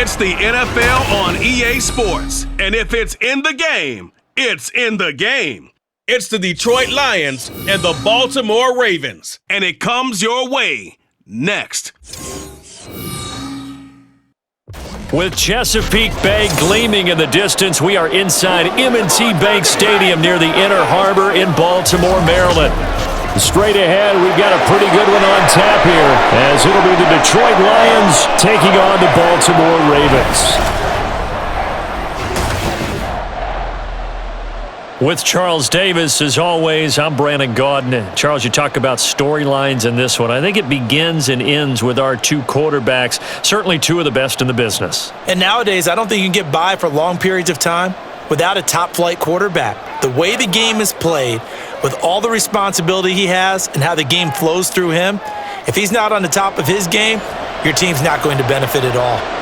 It's the NFL on EA Sports. And if it's in the game, it's in the game. It's the Detroit Lions and the Baltimore Ravens. And it comes your way next. With Chesapeake Bay gleaming in the distance, we are inside M&T Bank Stadium near the Inner Harbor in Baltimore, Maryland. Straight ahead, we've got a pretty good one on tap here, as it'll be the Detroit Lions taking on the Baltimore Ravens. With Charles Davis, as always, I'm Brandon Gaudin. Charles, you talk about storylines in this one. I think it begins and ends with our two quarterbacks, certainly two of the best in the business. And nowadays, I don't think you can get by for long periods of time without a top-flight quarterback. The way the game is played, with all the responsibility he has and how the game flows through him, if he's not on the top of his game, your team's not going to benefit at all.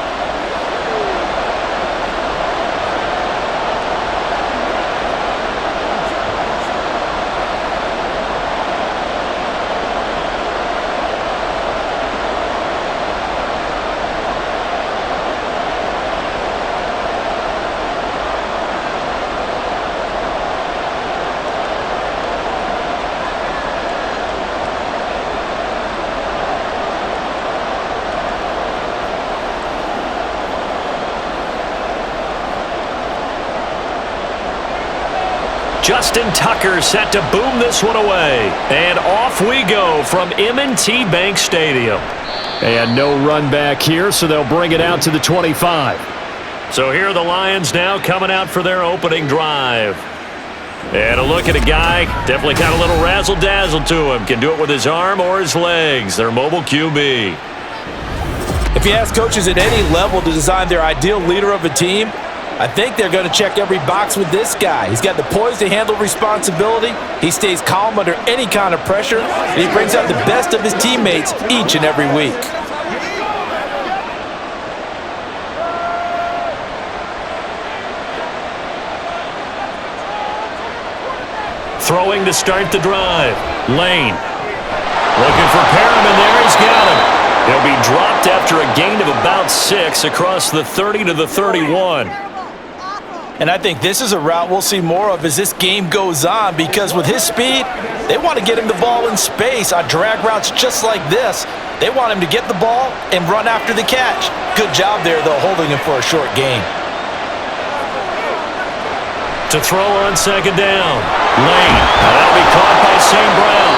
Justin Tucker set to boom this one away. And off we go from M&T Bank Stadium. And no run back here, so they'll bring it out to the 25. So here are the Lions now coming out for their opening drive. And a look at a guy, definitely got a little razzle-dazzle to him. Can do it with his arm or his legs. Their mobile QB. If you ask coaches at any level to design their ideal leader of a team, I think they're going to check every box with this guy. He's got the poise to handle responsibility. He stays calm under any kind of pressure, and he brings out the best of his teammates each and every week. Throwing to start the drive. Lane. Looking for Perriman there. He's got him. He'll be dropped after a gain of about 6 across the 30 to the 31. And I think this is a route we'll see more of as this game goes on, because with his speed, they want to get him the ball in space on drag routes just like this. They want him to get the ball and run after the catch. Good job there, though, holding him for a short gain. To throw on second down. Lane. That'll be caught by St. Brown.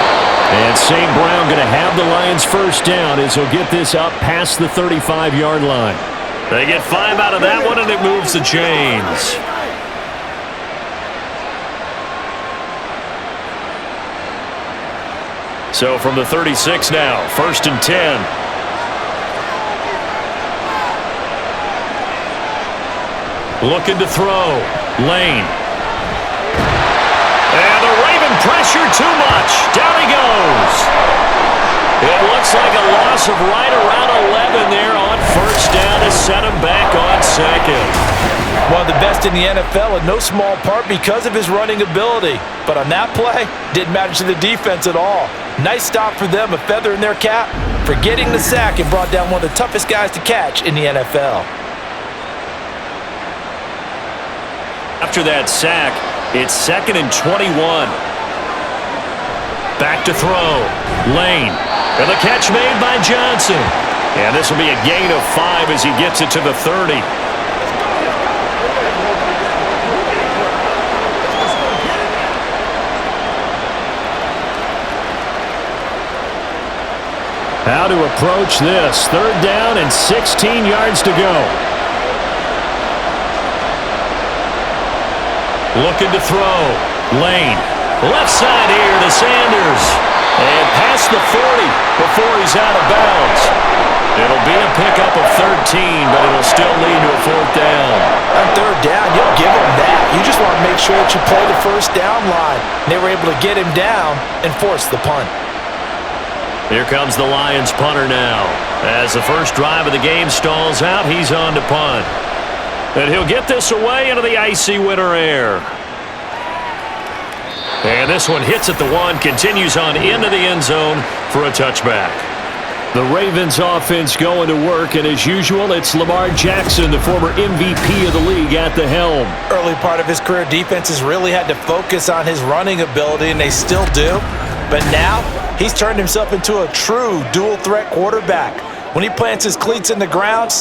And St. Brown going to have the Lions first down as he'll get this up past the 35-yard line. They get 5 out of that one, and it moves the chains. So from the 36 now, 1st and 10. Looking to throw. Lane. And the Raven pressure too much. Down he goes. It looks like a loss of right around 11 there on first down to set him back on second. One of the best in the NFL in no small part because of his running ability. But on that play, didn't matter to the defense at all. Nice stop for them, a feather in their cap for getting the sack and brought down one of the toughest guys to catch in the NFL. After that sack, it's 2nd and 21. Back to throw. Lane. And the catch made by Johnson. And this will be a gain of 5 as he gets it to the 30. How to approach this. 3rd down and 16 yards to go. Looking to throw. Lane. Left side here to Sanders. And past the 40 before he's out of bounds. It'll be a pickup of 13, but it'll still lead to a 4th down. On 3rd down, you'll give him that. You just want to make sure that you play the first down line. They were able to get him down and force the punt. Here comes the Lions punter now. As the first drive of the game stalls out, he's on to punt. And he'll get this away into the icy winter air. And this one hits at the 1, continues on into the end zone for a touchback. The Ravens offense going to work, and as usual, it's Lamar Jackson, the former MVP of the league, at the helm. Early part of his career, defenses really had to focus on his running ability, and they still do. But now, he's turned himself into a true dual-threat quarterback. When he plants his cleats in the ground,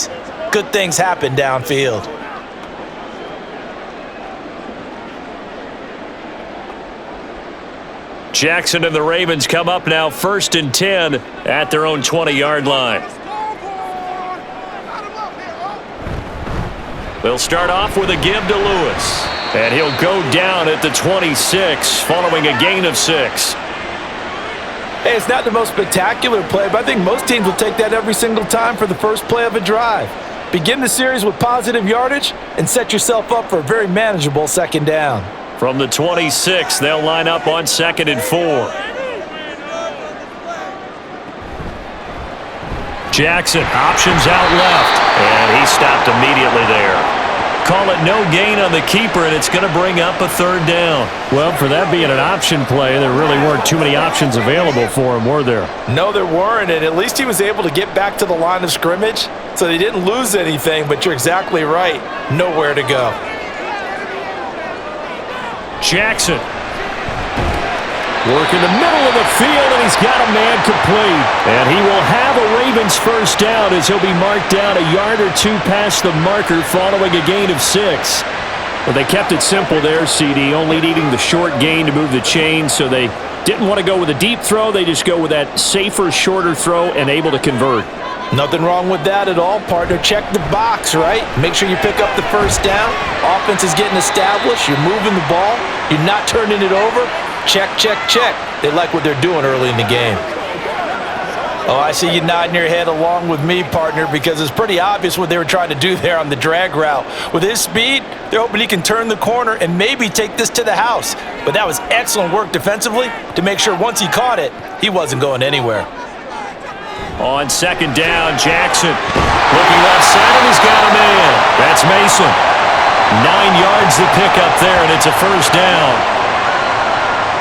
good things happen downfield. Jackson and the Ravens come up now 1st and 10 at their own 20-yard line. They'll start off with a give to Lewis. And he'll go down at the 26 following a gain of 6. Hey, it's not the most spectacular play, but I think most teams will take that every single time for the first play of a drive. Begin the series with positive yardage and set yourself up for a very manageable second down. From the 26, they'll line up on 2nd and 4. Jackson options out left, and he stopped immediately there. Call it no gain on the keeper, and it's going to bring up a 3rd down. Well, for that being an option play, there really weren't too many options available for him, were there? No, there weren't, and at least he was able to get back to the line of scrimmage, so they didn't lose anything, but you're exactly right. Nowhere to go. Jackson working the middle of the field, and he's got a man complete. And he will have a Ravens first down as he'll be marked down a yard or 2 past the marker following a gain of 6. Well, they kept it simple there, CD, only needing the short gain to move the chain, so they didn't want to go with a deep throw. They just go with that safer, shorter throw and able to convert. Nothing wrong with that at all, partner. Check the box, right? Make sure you pick up the first down. Offense is getting established. You're moving the ball. You're not turning it over. Check, check, check. They like what they're doing early in the game. Oh, I see you nodding your head along with me, partner, because it's pretty obvious what they were trying to do there on the drag route. With his speed, they're hoping he can turn the corner and maybe take this to the house. But that was excellent work defensively to make sure once he caught it, he wasn't going anywhere. On 2nd down, Jackson looking left side, and he's got a man. That's Mason. 9 yards to pick up there, and it's a first down.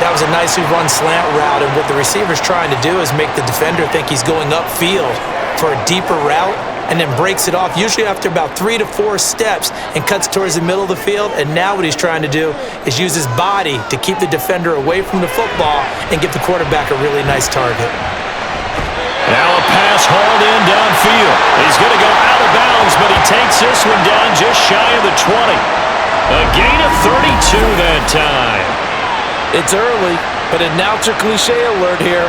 That was a nicely run slant route, and what the receiver's trying to do is make the defender think he's going upfield for a deeper route and then breaks it off, usually after about 3 to 4 steps, and cuts towards the middle of the field. And now what he's trying to do is use his body to keep the defender away from the football and give the quarterback a really nice target. Now a pass hauled in downfield. He's going to go out of bounds, but he takes this one down just shy of the 20. A gain of 32 that time. It's early, but announcer cliche alert here.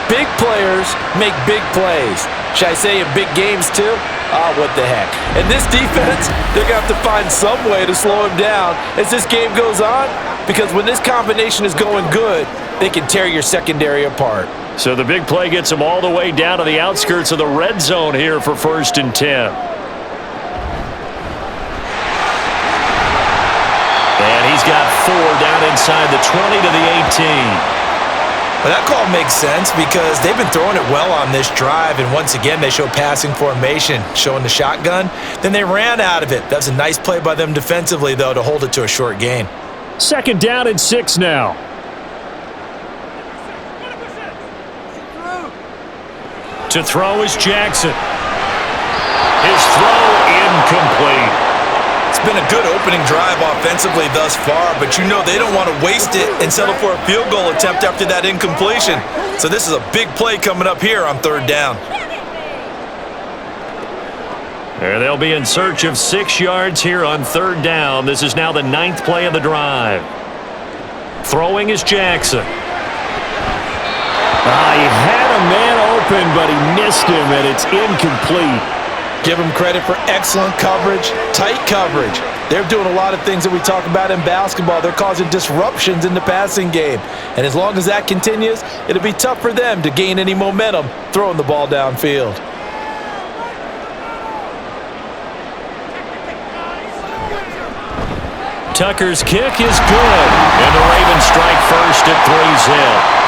Big players make big plays. Should I say in big games too? Oh, what the heck. And this defense, they're going to have to find some way to slow him down as this game goes on, because when this combination is going good, they can tear your secondary apart. So the big play gets him all the way down to the outskirts of the red zone here for 1st and 10. And he's got 4 down inside the 20 to the 18. Well, that call makes sense because they've been throwing it well on this drive, and once again they show passing formation, showing the shotgun. Then they ran out of it. That's a nice play by them defensively, though, to hold it to a short gain. 2nd down and 6 now. To throw is Jackson. His throw incomplete. It's been a good opening drive offensively thus far, but you know they don't want to waste it and settle for a field goal attempt after that incompletion. So this is a big play coming up here on 3rd down. And they'll be in search of 6 yards here on 3rd down. This is now the 9th play of the drive. Throwing is Jackson. He had a man open, but he missed him, and it's incomplete. Give them credit for excellent coverage, tight coverage. They're doing a lot of things that we talk about in basketball. They're causing disruptions in the passing game. And as long as that continues, it'll be tough for them to gain any momentum throwing the ball downfield. Tucker's kick is good, and the Ravens strike first at 3-zip.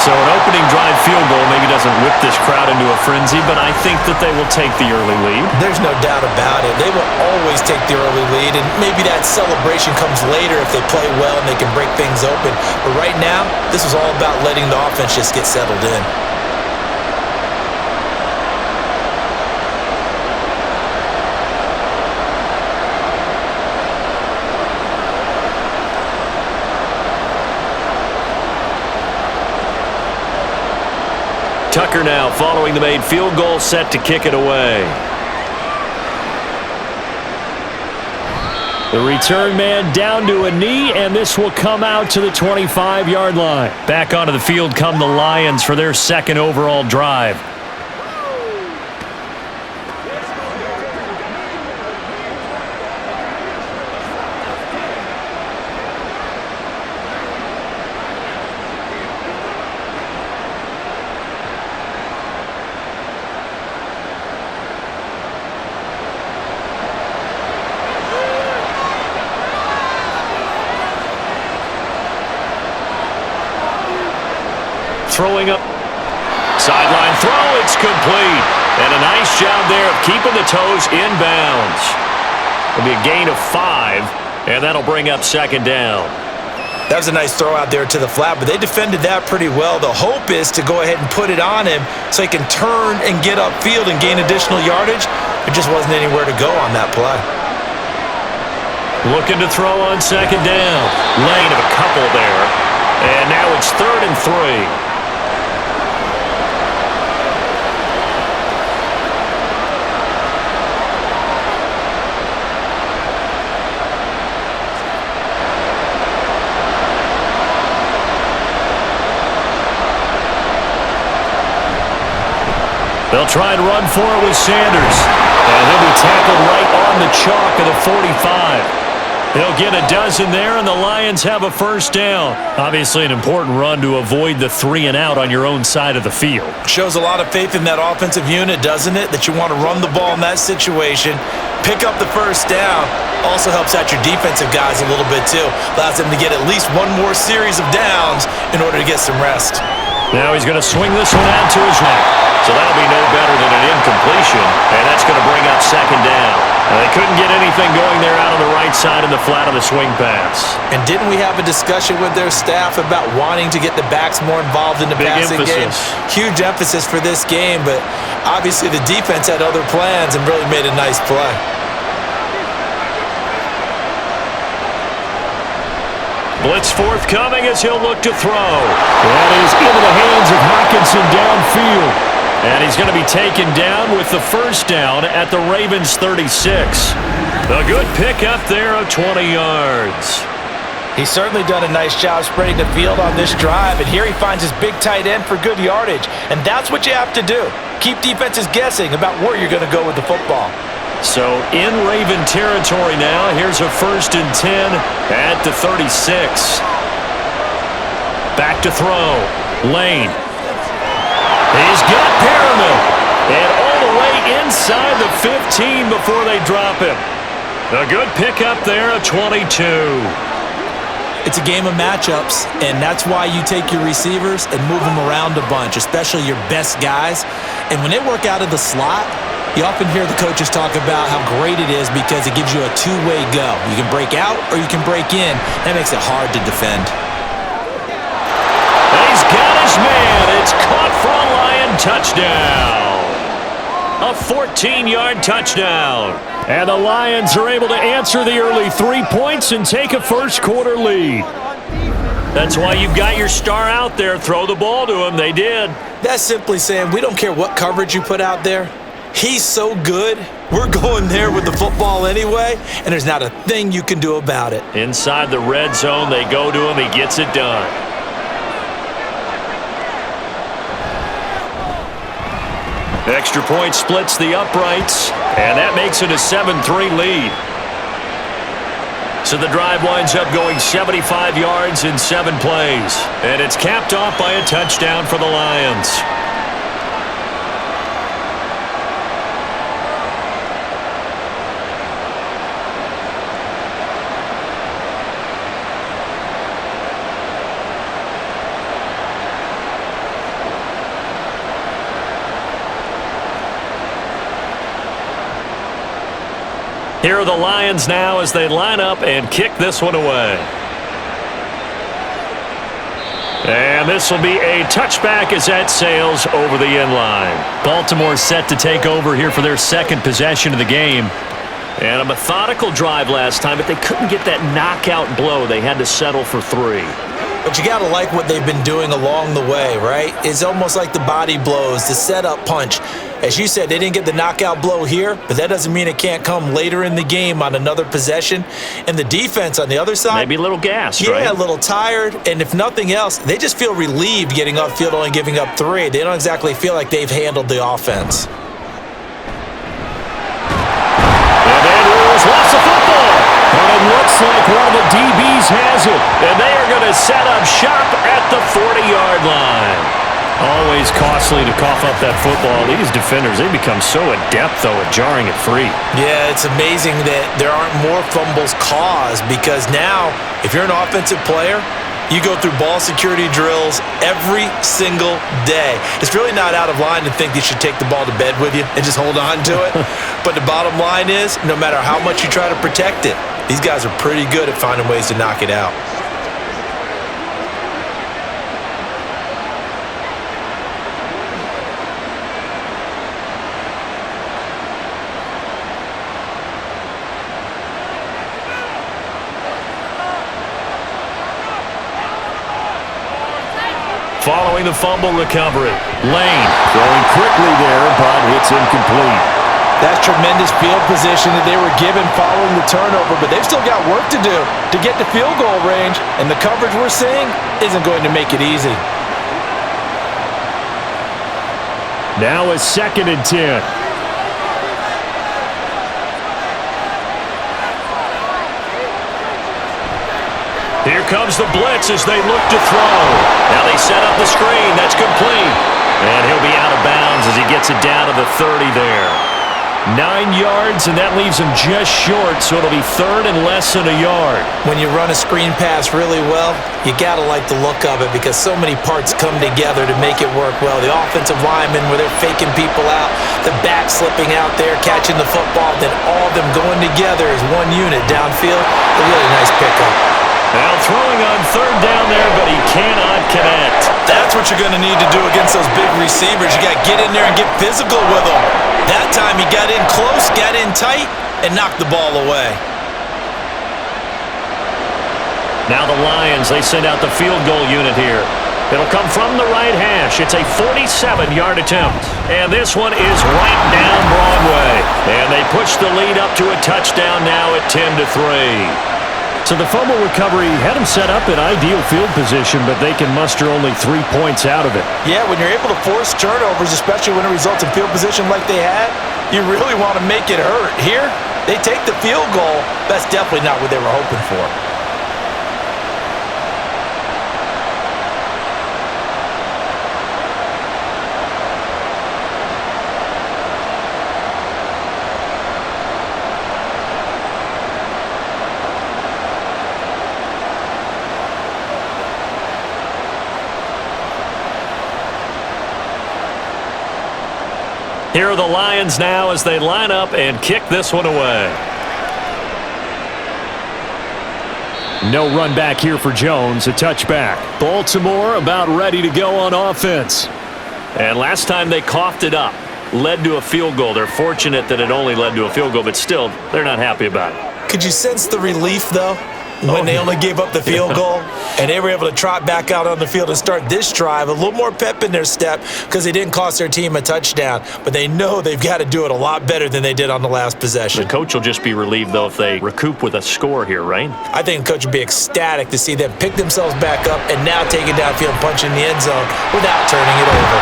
So an opening drive field goal maybe doesn't whip this crowd into a frenzy, but I think that they will take the early lead. There's no doubt about it. They will always take the early lead, and maybe that celebration comes later if they play well and they can break things open. But right now, this is all about letting the offense just get settled in. Tucker now following the made field goal, set to kick it away. The return man down to a knee, and this will come out to the 25-yard line. Back onto the field come the Lions for their second overall drive. Throwing up. Sideline throw. It's complete. And a nice job there of keeping the toes inbounds. It'll be a gain of 5, and that'll bring up second down. That was a nice throw out there to the flat, but they defended that pretty well. The hope is to go ahead and put it on him so he can turn and get upfield and gain additional yardage. There just wasn't anywhere to go on that play. Looking to throw on second down. Lane of a couple there. And now it's 3rd and 3. They'll try and run for it with Sanders. And he'll be tackled right on the chalk of the 45. He'll get a dozen there, and the Lions have a first down. Obviously an important run to avoid the 3-and-out on your own side of the field. Shows a lot of faith in that offensive unit, doesn't it? That you want to run the ball in that situation. Pick up the first down. Also helps out your defensive guys a little bit, too. Allows them to get at least one more series of downs in order to get some rest. Now he's going to swing this one out to his right. So that'll be no better than an incompletion, and that's going to bring up second down. They couldn't get anything going there out on the right side in the flat of the swing pass. And didn't we have a discussion with their staff about wanting to get the backs more involved in the passing game? Huge emphasis for this game, but obviously the defense had other plans and really made a nice play. Blitz forthcoming as he'll look to throw. That is into the hands of Hockenson downfield. And he's going to be taken down with the first down at the Ravens' 36. A good pickup there of 20 yards. He's certainly done a nice job spreading the field on this drive, and here he finds his big tight end for good yardage. And that's what you have to do. Keep defenses guessing about where you're going to go with the football. So in Raven territory now, here's a 1st and 10 at the 36. Back to throw. Lane. He's got Perriman. And all the way inside the 15 before they drop him. A good pickup there of 22. It's a game of matchups, and that's why you take your receivers and move them around a bunch, especially your best guys. And when they work out of the slot, you often hear the coaches talk about how great it is because it gives you a two-way go. You can break out or you can break in. That makes it hard to defend. And he's got his man. It's caught for a Lion touchdown. A 14-yard touchdown. And the Lions are able to answer the early 3 points and take a first-quarter lead. That's why you've got your star out there. Throw the ball to him. They did. That's simply saying we don't care what coverage you put out there. He's so good, we're going there with the football anyway, and there's not a thing you can do about it. Inside the red zone, they go to him. He gets it done. Extra point splits the uprights, and that makes it a 7-3 lead. So the drive winds up going 75 yards in 7 plays, and it's capped off by a touchdown for the Lions. Here are the Lions now as they line up and kick this one away. And this will be a touchback as that sails over the end line. Baltimore set to take over here for their second possession of the game. And a methodical drive last time, but they couldn't get that knockout blow. They had to settle for 3. But you got to like what they've been doing along the way, right? It's almost like the body blows, the setup punch. As you said, they didn't get the knockout blow here, but that doesn't mean it can't come later in the game on another possession. And the defense on the other side, maybe a little gassed, right? Yeah, a little tired. And if nothing else, they just feel relieved getting upfield, only giving up 3. They don't exactly feel like they've handled the offense. And Andrews lost the football. And it looks like one of the DBs has it. And they are going to set up shop at the 40-yard line. Always costly to cough up that football. These defenders, they become so adept, though, at jarring it free. Yeah, it's amazing that there aren't more fumbles caused because now, if you're an offensive player, you go through ball security drills every single day. It's really not out of line to think you should take the ball to bed with you and just hold on to it. But the bottom line is, no matter how much you try to protect it, these guys are pretty good at finding ways to knock it out. Following the fumble recovery, Lane throwing quickly there, but it's incomplete. That's tremendous field position that they were given following the turnover, but they've still got work to do to get to field goal range, and the coverage we're seeing isn't going to make it easy. Now a 2nd and 10. Here comes the blitz as they look to throw. Now they set up the screen. That's complete. And he'll be out of bounds as he gets it down to the 30 there. 9 yards, and that leaves him just short, so it'll be 3rd and less than a yard. When you run a screen pass really well, you got to like the look of it because so many parts come together to make it work well. The offensive linemen, where they're faking people out, the back slipping out there, catching the football, then all of them going together as one unit downfield. A really nice pickup. Now throwing on 3rd down there, but he cannot connect. That's what you're going to need to do against those big receivers. You got to get in there and get physical with them. That time he got in close, got in tight, and knocked the ball away. Now the Lions, they send out the field goal unit here. It'll come from the right hash. It's a 47-yard attempt. And this one is right down Broadway. And they push the lead up to a touchdown now at 10-3. So the fumble recovery had them set up in ideal field position, but they can muster only 3 points out of it. Yeah, when you're able to force turnovers, especially when it results in field position like they had, you really want to make it hurt. Here, they take the field goal. That's definitely not what they were hoping for. Here are the Lions now as they line up and kick this one away. No run back here for Jones, a touchback. Baltimore about ready to go on offense. And last time they coughed it up, led to a field goal. They're fortunate that it only led to a field goal, but still, they're not happy about it. Could you sense the relief, though, when they only gave up the field goal and they were able to trot back out on the field and start this drive? A little more pep in their step because they didn't cost their team a touchdown, but they know they've got to do it a lot better than they did on the last possession. The coach will just be relieved, though, if they recoup with a score here, right? I think the coach would be ecstatic to see them pick themselves back up and now take it downfield and punch in the end zone without turning it over.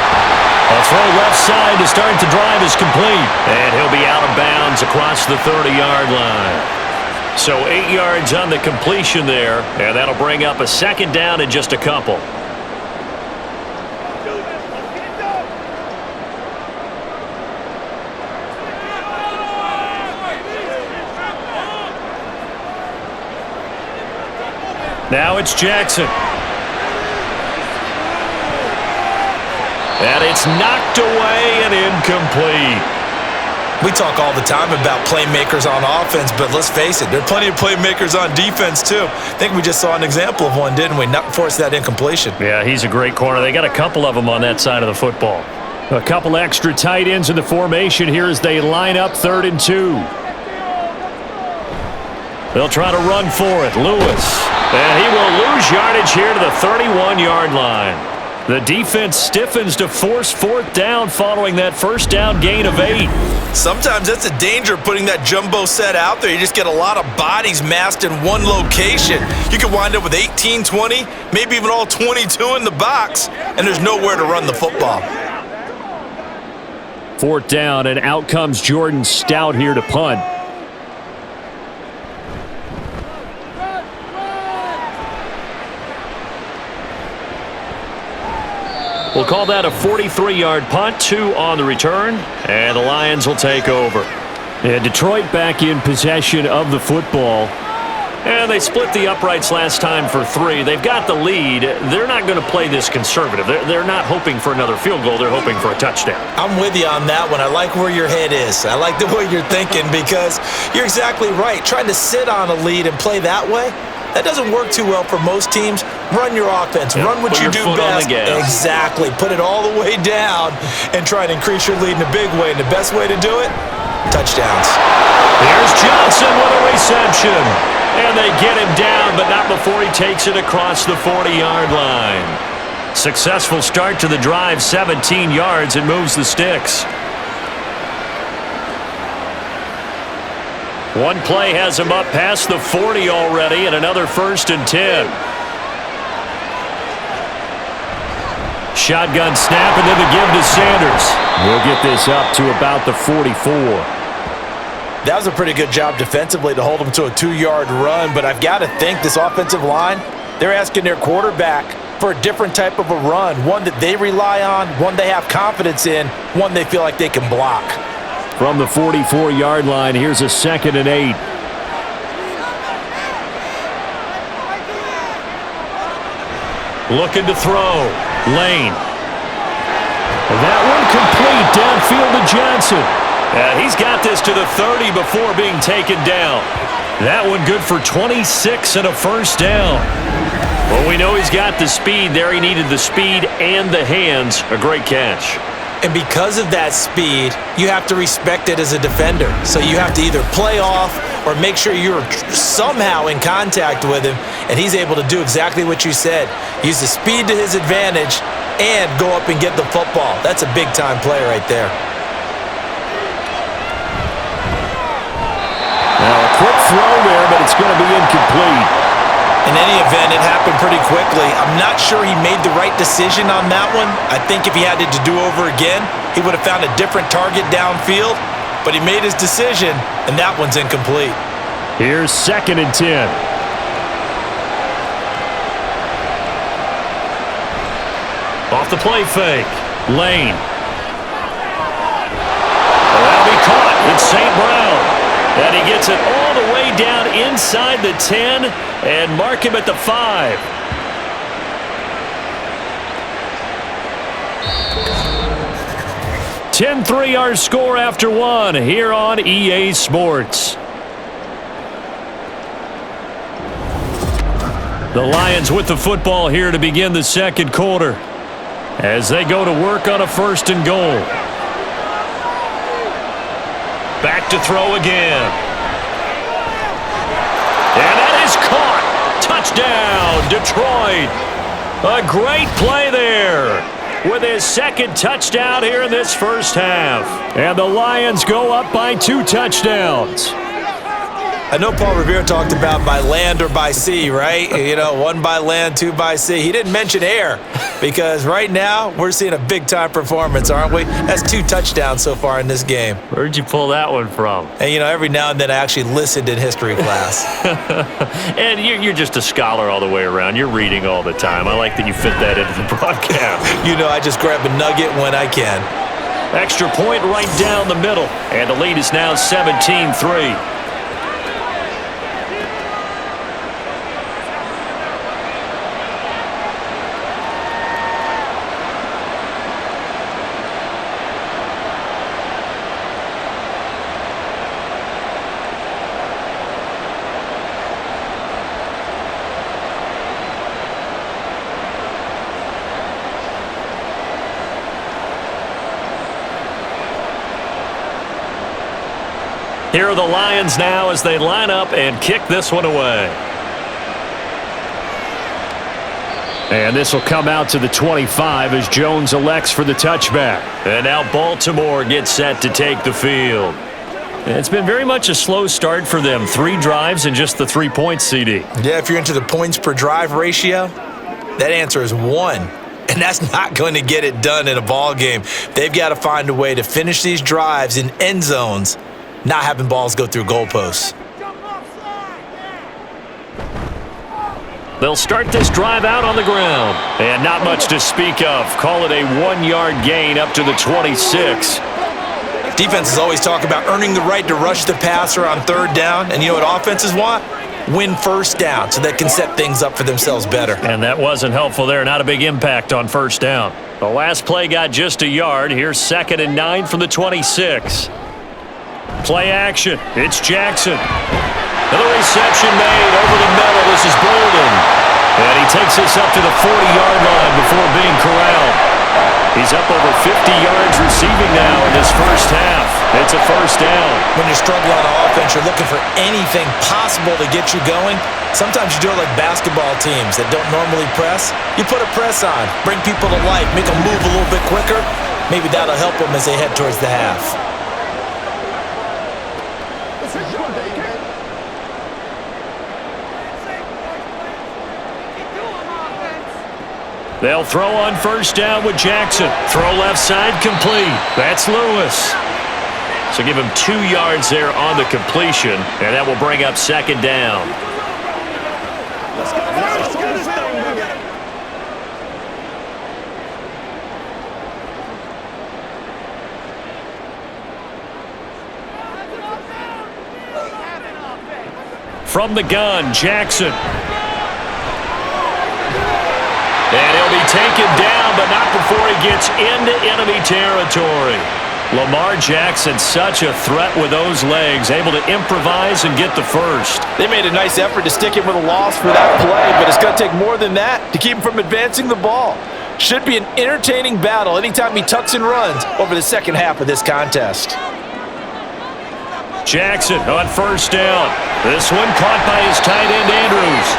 A throw left side to start the drive is complete, and he'll be out of bounds across the 30-yard line. So 8 yards on the completion there, and that'll bring up a 2nd down in just a couple. Now it's Jackson. And it's knocked away and incomplete. We talk all the time about playmakers on offense, but let's face it, there are plenty of playmakers on defense, too. I think we just saw an example of one, didn't we? Not force that incompletion. Yeah, he's a great corner. They got a couple of them on that side of the football. A couple extra tight ends in the formation here as they line up 3rd and 2. They'll try to run for it. Lewis And he will lose yardage here to the 31-yard line. The defense stiffens to force fourth down following that first down gain of 8. Sometimes that's the danger of putting that jumbo set out there. You just get a lot of bodies massed in one location. You could wind up with 18, 20, maybe even all 22 in the box, and there's nowhere to run the football. Fourth down, and out comes Jordan Stout here to punt. We'll call that a 43-yard punt, 2 on the return, and the Lions will take over. And Detroit back in possession of the football. And they split the uprights last time for 3. They've got the lead. They're not going to play this conservative. They're not hoping for another field goal. They're hoping for a touchdown. I'm with you on that one. I like where your head is. I like the way you're thinking because you're exactly right. Trying to sit on a lead and play that way, that doesn't work too well for most teams. Run your offense. Yep. Run what you do best. Exactly. Put it all the way down and try and increase your lead in a big way. And the best way to do it, touchdowns. Here's Johnson with a reception. And they get him down, but not before he takes it across the 40-yard line. Successful start to the drive, 17 yards, and moves the sticks. One play has him up past the 40 already, and another 1st and 10. Shotgun snap, and then the give to Sanders. We'll get this up to about the 44. That was a pretty good job defensively to hold them to a 2-yard run, but I've got to think this offensive line, they're asking their quarterback for a different type of a run, one that they rely on, one they have confidence in, one they feel like they can block. From the 44-yard line, here's a 2nd and 8. Looking to throw. Lane. That one complete downfield to Johnson. And he's got this to the 30 before being taken down. That one good for 26 and a 1st down. Well, we know he's got the speed there. He needed the speed and the hands. A great catch. And because of that speed, you have to respect it as a defender. So you have to either play off or make sure you're somehow in contact with him, and he's able to do exactly what you said. Use the speed to his advantage and go up and get the football. That's a big-time play right there. Now a quick throw there, but it's going to be incomplete. In any event, it happened pretty quickly. I'm not sure he made the right decision on that one. I think if he had it to do over again, he would have found a different target downfield. But he made his decision, and that one's incomplete. Here's 2nd and 10. Off the play fake. Lane. That'll be caught. It's St. Brown. And he gets it all the way down inside the 10 and mark him at the 5. (10-3) our score after 1 here on EA Sports. The Lions with the football here to begin the 2nd quarter as they go to work on a 1st and goal. Back to throw again. And that is caught. Touchdown, Detroit. A great play there with his 2nd touchdown here in this first half. And the Lions go up by 2 touchdowns. I know Paul Revere talked about by land or by sea, right? You know, 1 by land, 2 by sea. He didn't mention air because right now we're seeing a big-time performance, aren't we? That's 2 touchdowns so far in this game. Where'd you pull that one from? And, you know, every now and then I actually listened in history class. And you're just a scholar all the way around. You're reading all the time. I like that you fit that into the broadcast. You know, I just grab a nugget when I can. Extra point right down the middle. And the lead is now 17-3. Here are the Lions now as they line up and kick this one away. And this will come out to the 25 as Jones elects for the touchback. And now Baltimore gets set to take the field. It's been very much a slow start for them. 3 drives and just the 3 points, CD. Yeah, if you're into the points per drive ratio, that answer is 1. And that's not going to get it done in a ball game. They've got to find a way to finish these drives in end zones, not having balls go through goalposts. They'll start this drive out on the ground. And not much to speak of. Call it a 1-yard gain up to the 26. Defenses always talk about earning the right to rush the passer on 3rd down. And you know what offenses want? Win 1st down so they can set things up for themselves better. And that wasn't helpful there. Not a big impact on 1st down. The last play got just a yard. Here's 2nd and 9 from the 26. Play action. It's Jackson. Another reception made over the middle. This is Bolden. And he takes this up to the 40-yard line before being corralled. He's up over 50 yards receiving now in this first half. It's a 1st down. When you're struggling on offense, you're looking for anything possible to get you going. Sometimes you do it like basketball teams that don't normally press. You put a press on, bring people to life, make them move a little bit quicker. Maybe that'll help them as they head towards the half. They'll throw on 1st down with Jackson. Throw left side complete. That's Lewis. So give him 2 yards there on the completion, and that will bring up 2nd down. From the gun, Jackson. And he'll be taken down, but not before he gets into enemy territory. Lamar Jackson, such a threat with those legs, able to improvise and get the first. They made a nice effort to stick him with a loss for that play, but it's going to take more than that to keep him from advancing the ball. Should be an entertaining battle anytime he tucks and runs over the second half of this contest. Jackson on 1st down. This one caught by his tight end, Andrews.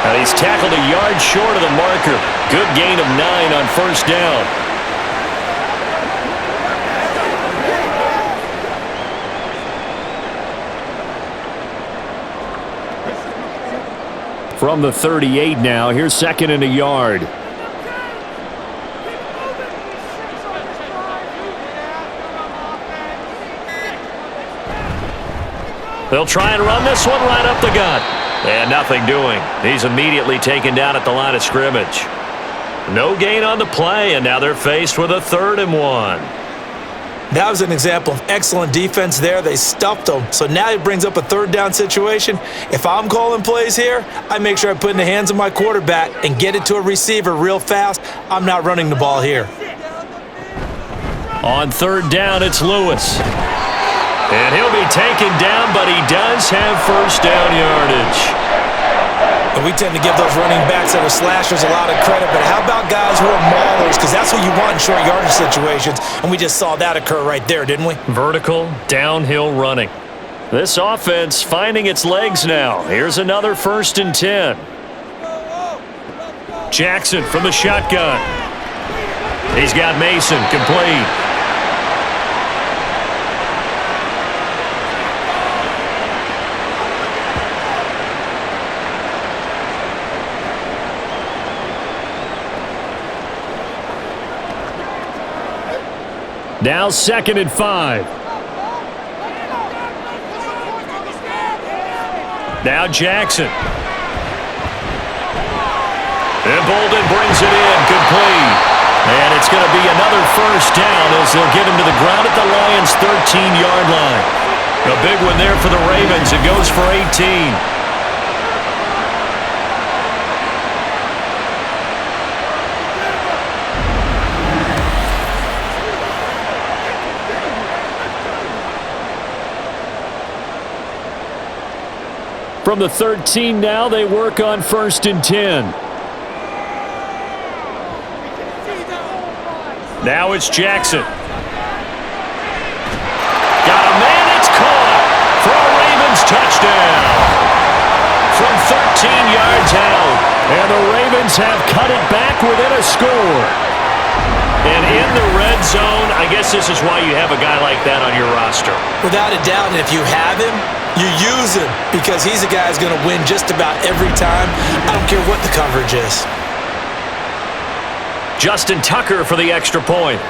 And he's tackled a yard short of the marker. Good gain of 9 on 1st down. From the 38 now, here's 2nd and a yard. They'll try and run this one right up the gut. And nothing doing. He's immediately taken down at the line of scrimmage. No gain on the play, and now they're faced with a 3rd and 1. That was an example of excellent defense there. They stuffed them. So now it brings up a 3rd down situation. If I'm calling plays here, I make sure I put it in the hands of my quarterback and get it to a receiver real fast. I'm not running the ball here. On 3rd down, it's Lewis. And he'll be taken down, but he does have 1st down yardage. And we tend to give those running backs that are slashers a lot of credit, but how about guys who are maulers? Because that's what you want in short yardage situations, and we just saw that occur right there, didn't we? Vertical, downhill running. This offense finding its legs now. Here's another 1st and 10. Jackson from the shotgun. He's got Mason complete. Now 2nd and 5. Now Jackson. And Bolden brings it in, complete. And it's going to be another 1st down as they'll get him to the ground at the Lions' 13-yard line. A big one there for the Ravens. It goes for 18. From the 13 now, they work on 1st and 10. Now it's Jackson. Got a man, it's caught for a Ravens touchdown. From 13 yards out, And the Ravens have cut it back within a score. And in the red zone, I guess this is why you have a guy like that on your roster. Without a doubt, and if you have him, you use him because he's a guy who's going to win just about every time. I don't care what the coverage is. Justin Tucker for the extra point.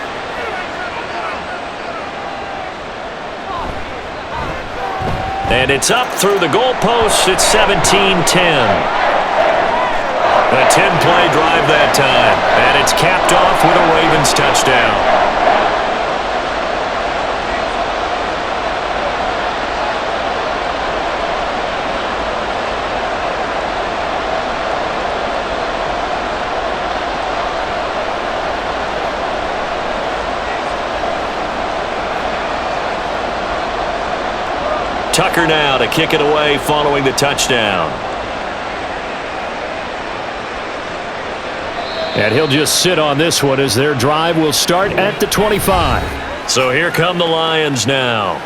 And it's up through the goalposts. It's 17-10. A 10-play drive that time. And it's capped off with a Ravens touchdown. Tucker now to kick it away following the touchdown. And he'll just sit on this one as their drive will start at the 25. So here come the Lions now.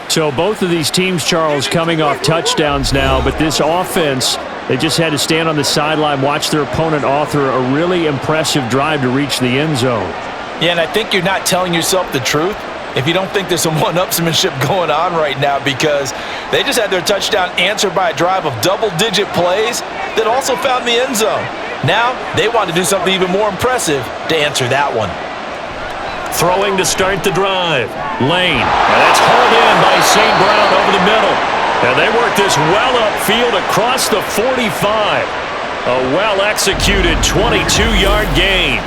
So both of these teams, Charles, coming off touchdowns now, but this offense, they just had to stand on the sideline, watch their opponent author a really impressive drive to reach the end zone. Yeah, and I think you're not telling yourself the truth if you don't think there's some one-upsmanship going on right now, because they just had their touchdown answered by a drive of double-digit plays that also found the end zone. Now they want to do something even more impressive to answer that one. Throwing to start the drive. Lane. And that's hauled in by St. Brown over the middle. And they work this well upfield across the 45. A well-executed 22-yard gain.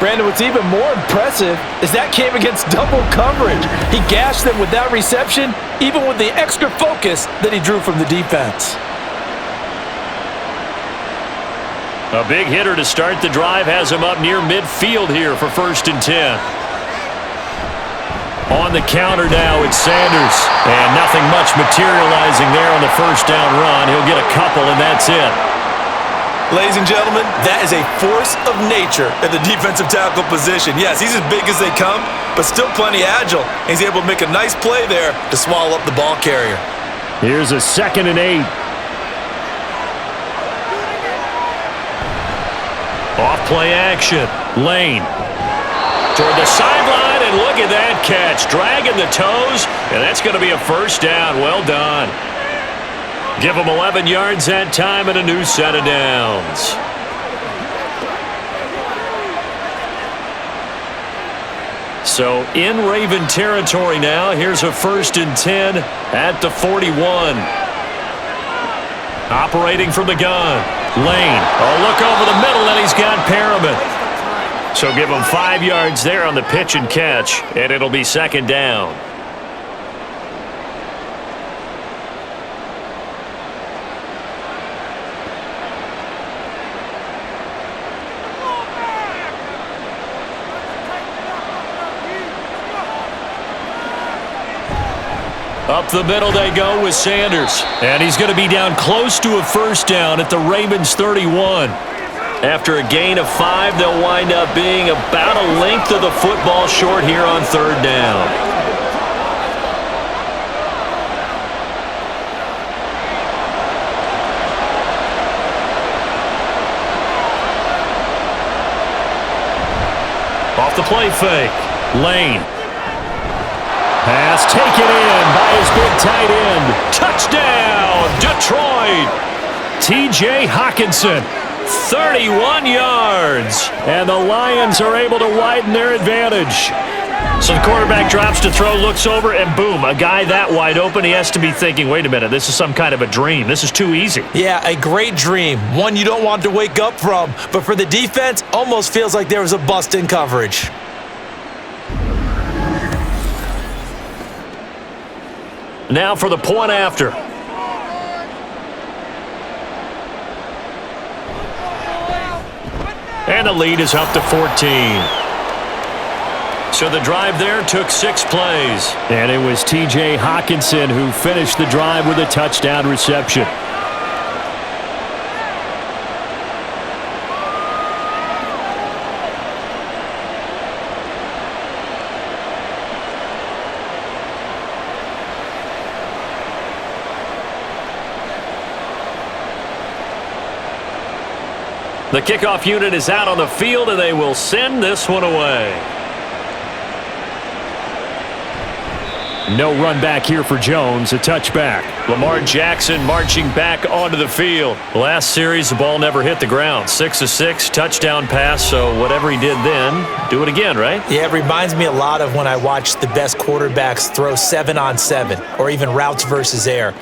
Brandon, what's even more impressive is that came against double coverage. He gashed them with that reception, even with the extra focus that he drew from the defense. A big hitter to start the drive has him up near midfield here for 1st and 10. On the counter now, it's Sanders. And nothing much materializing there on the first down run. He'll get a couple, and that's it. Ladies and gentlemen, that is a force of nature at the defensive tackle position. Yes, he's as big as they come, but still plenty agile. He's able to make a nice play there to swallow up the ball carrier. Here's a 2nd and 8. Off play action. Lane. Toward the sideline, and look at that catch. Dragging the toes, and that's going to be a first down. Well done. Give them 11 yards that time and a new set of downs. So in Raven territory now. Here's a 1st and 10 at the 41. Operating from the gun. Lane. Oh, look over the middle, and he's got Perriman. So give him 5 yards there on the pitch and catch, and it'll be 2nd down. Up the middle they go with Sanders. And he's going to be down close to a first down at the Ravens 31. After a gain of 5, they'll wind up being about a length of the football short here on 3rd down. Off the play fake. Lane. Pass taken in by his big tight end. Touchdown, Detroit. T.J. Hockenson, 31 yards. And the Lions are able to widen their advantage. So the quarterback drops to throw, looks over, and boom, a guy that wide open. He has to be thinking, wait a minute, this is some kind of a dream. This is too easy. Yeah, a great dream. One you don't want to wake up from. But for the defense, almost feels like there was a bust in coverage. Now for the point after. And the lead is up to 14. So the drive there took 6 plays. And it was T.J. Hockenson who finished the drive with a touchdown reception. The kickoff unit is out on the field, and they will send this one away. No run back here for Jones, a touchback. Lamar Jackson marching back onto the field. Last series, the ball never hit the ground. 6 of 6, touchdown pass, so whatever he did then, do it again, right? Yeah, it reminds me a lot of when I watch the best quarterbacks throw 7-on-7 or even routes versus air.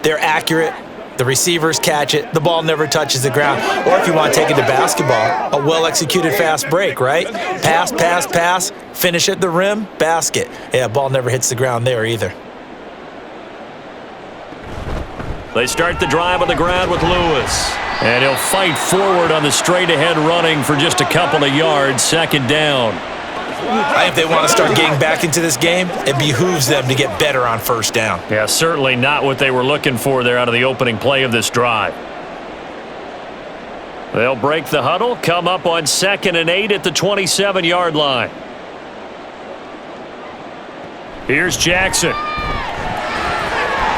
They're accurate. The receivers catch it. The ball never touches the ground. Or if you want to take it to basketball, a well-executed fast break, right? Pass, pass, pass, finish at the rim, basket. Yeah, ball never hits the ground there either. They start the drive on the ground with Lewis. And he'll fight forward on the straight-ahead running for just a couple of yards, second down. If they want to start getting back into this game, it behooves them to get better on first down. Yeah, certainly not what they were looking for there out of the opening play of this drive. They'll break the huddle, come up on 2nd and 8 at the 27-yard line. Here's Jackson.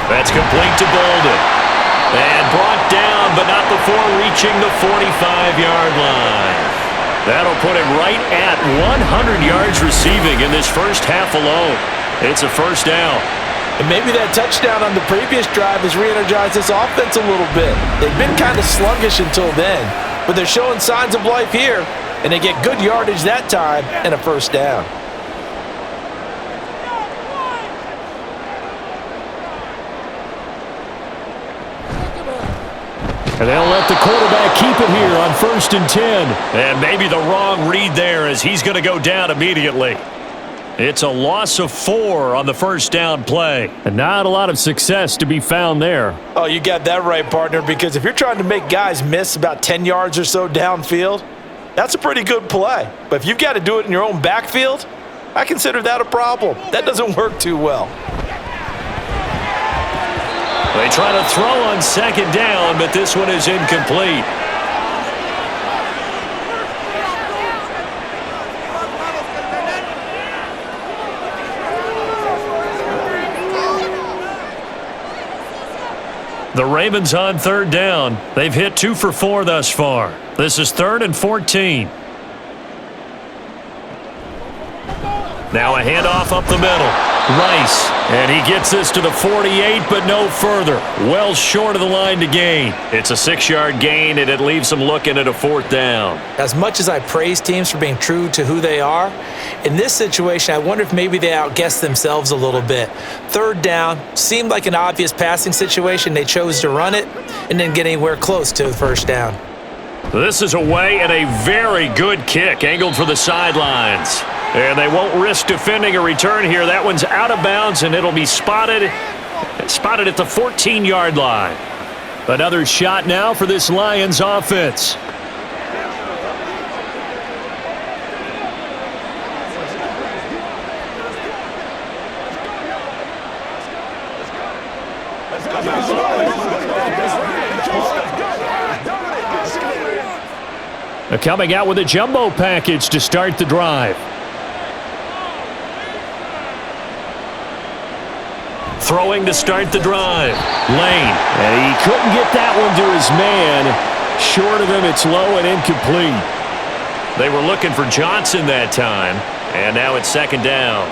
That's complete to Bolden. And brought down, but not before reaching the 45-yard line. That'll put him right at 100 yards receiving in this first half alone. It's a first down. And maybe that touchdown on the previous drive has re-energized this offense a little bit. They've been kind of sluggish until then, but they're showing signs of life here, and they get good yardage that time and a first down. And they'll let the quarterback keep it here on 1st and 10. And maybe the wrong read there as he's going to go down immediately. It's a loss of 4 on the first down play. And not a lot of success to be found there. Oh, you got that right, partner, because if you're trying to make guys miss about 10 yards or so downfield, that's a pretty good play. But if you've got to do it in your own backfield, I consider that a problem. That doesn't work too well. They try to throw on 2nd down, but this one is incomplete. The Ravens on 3rd down. They've hit 2 for 4 thus far. This is 3rd and 14. Now a handoff up the middle. Rice, and he gets this to the 48, but no further. Well short of the line to gain. It's a 6-yard gain, and it leaves them looking at a 4th down. As much as I praise teams for being true to who they are, in this situation, I wonder if maybe they outguessed themselves a little bit. 3rd down seemed like an obvious passing situation. They chose to run it and didn't get anywhere close to the first down. This is away and a very good kick, angled for the sidelines. And they won't risk defending a return here. That one's out of bounds, and it'll be spotted at the 14-yard line. Another shot now for this Lions offense. They're coming out with a jumbo package to start the drive. Throwing to start the drive. Lane. And he couldn't get that one to his man. Short of him, it's low and incomplete. They were looking for Johnson that time. And now it's 2nd down.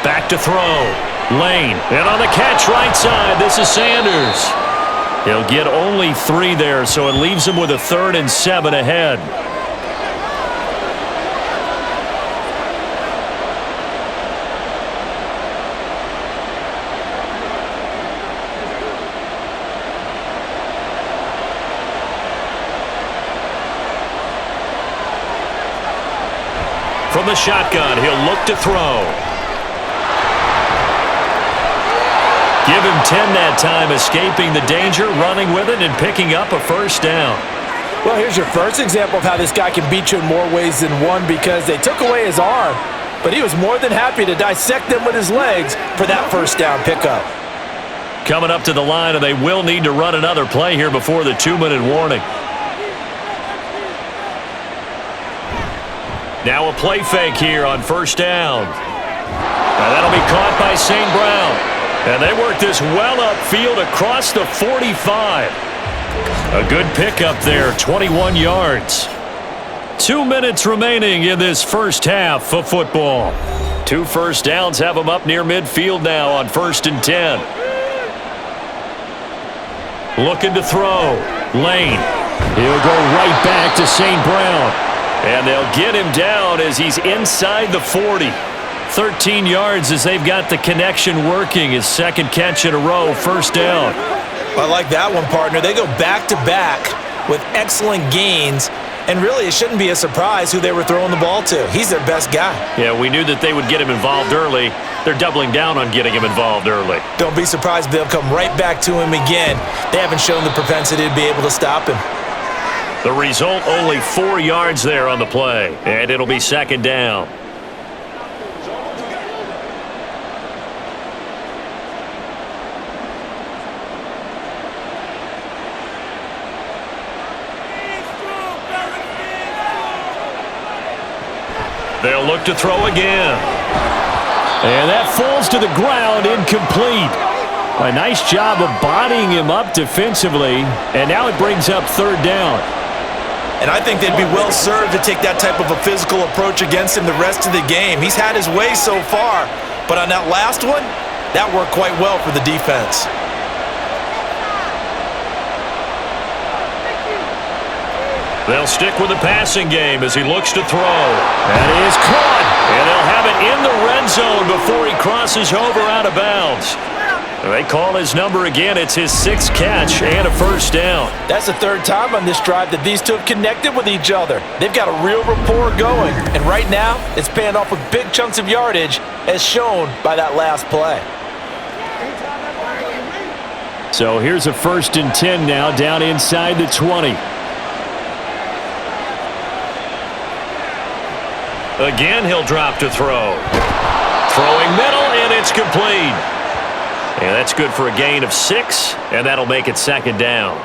Back to throw. Lane, and on the catch right side, this is Sanders. He'll get only 3 there, so it leaves him with a 3rd and 7 ahead. From the shotgun, he'll look to throw. Give him 10 that time, escaping the danger, running with it, and picking up a first down. Well, here's your first example of how this guy can beat you in more ways than one, because they took away his arm, but he was more than happy to dissect them with his legs for that first down pickup. Coming up to the line, and they will need to run another play here before the 2-minute warning. Now a play fake here on first down. And that'll be caught by St. Brown. And they work this well upfield across the 45. A good pickup there, 21 yards. 2 minutes remaining in this first half of football. 2 first downs have them up near midfield now on 1st and 10. Looking to throw. Lane. He'll go right back to St. Brown. And they'll get him down as he's inside the 40. 13 yards as they've got the connection working. His second catch in a row, first down. I like that one, partner. They go back-to-back with excellent gains. And really, it shouldn't be a surprise who they were throwing the ball to. He's their best guy. Yeah, we knew that they would get him involved early. They're doubling down on getting him involved early. Don't be surprised if they'll come right back to him again. They haven't shown the propensity to be able to stop him. The result, only 4 yards there on the play. And it'll be second down. They'll look to throw again. And that falls to the ground, incomplete. A nice job of bodying him up defensively. And now it brings up third down. And I think they'd be well served to take that type of a physical approach against him the rest of the game. He's had his way so far. But on that last one, that worked quite well for the defense. They'll stick with the passing game as he looks to throw. And he is caught. And they'll have it in the red zone before he crosses over out of bounds. They call his number again. It's his 6th catch and a first down. That's the 3rd time on this drive that these two have connected with each other. They've got a real rapport going. And right now, it's paying off with big chunks of yardage, as shown by that last play. So here's a 1st and 10 now, down inside the 20. Again, he'll drop to throw. Throwing middle, and it's complete. And that's good for a gain of 6, and that'll make it second down.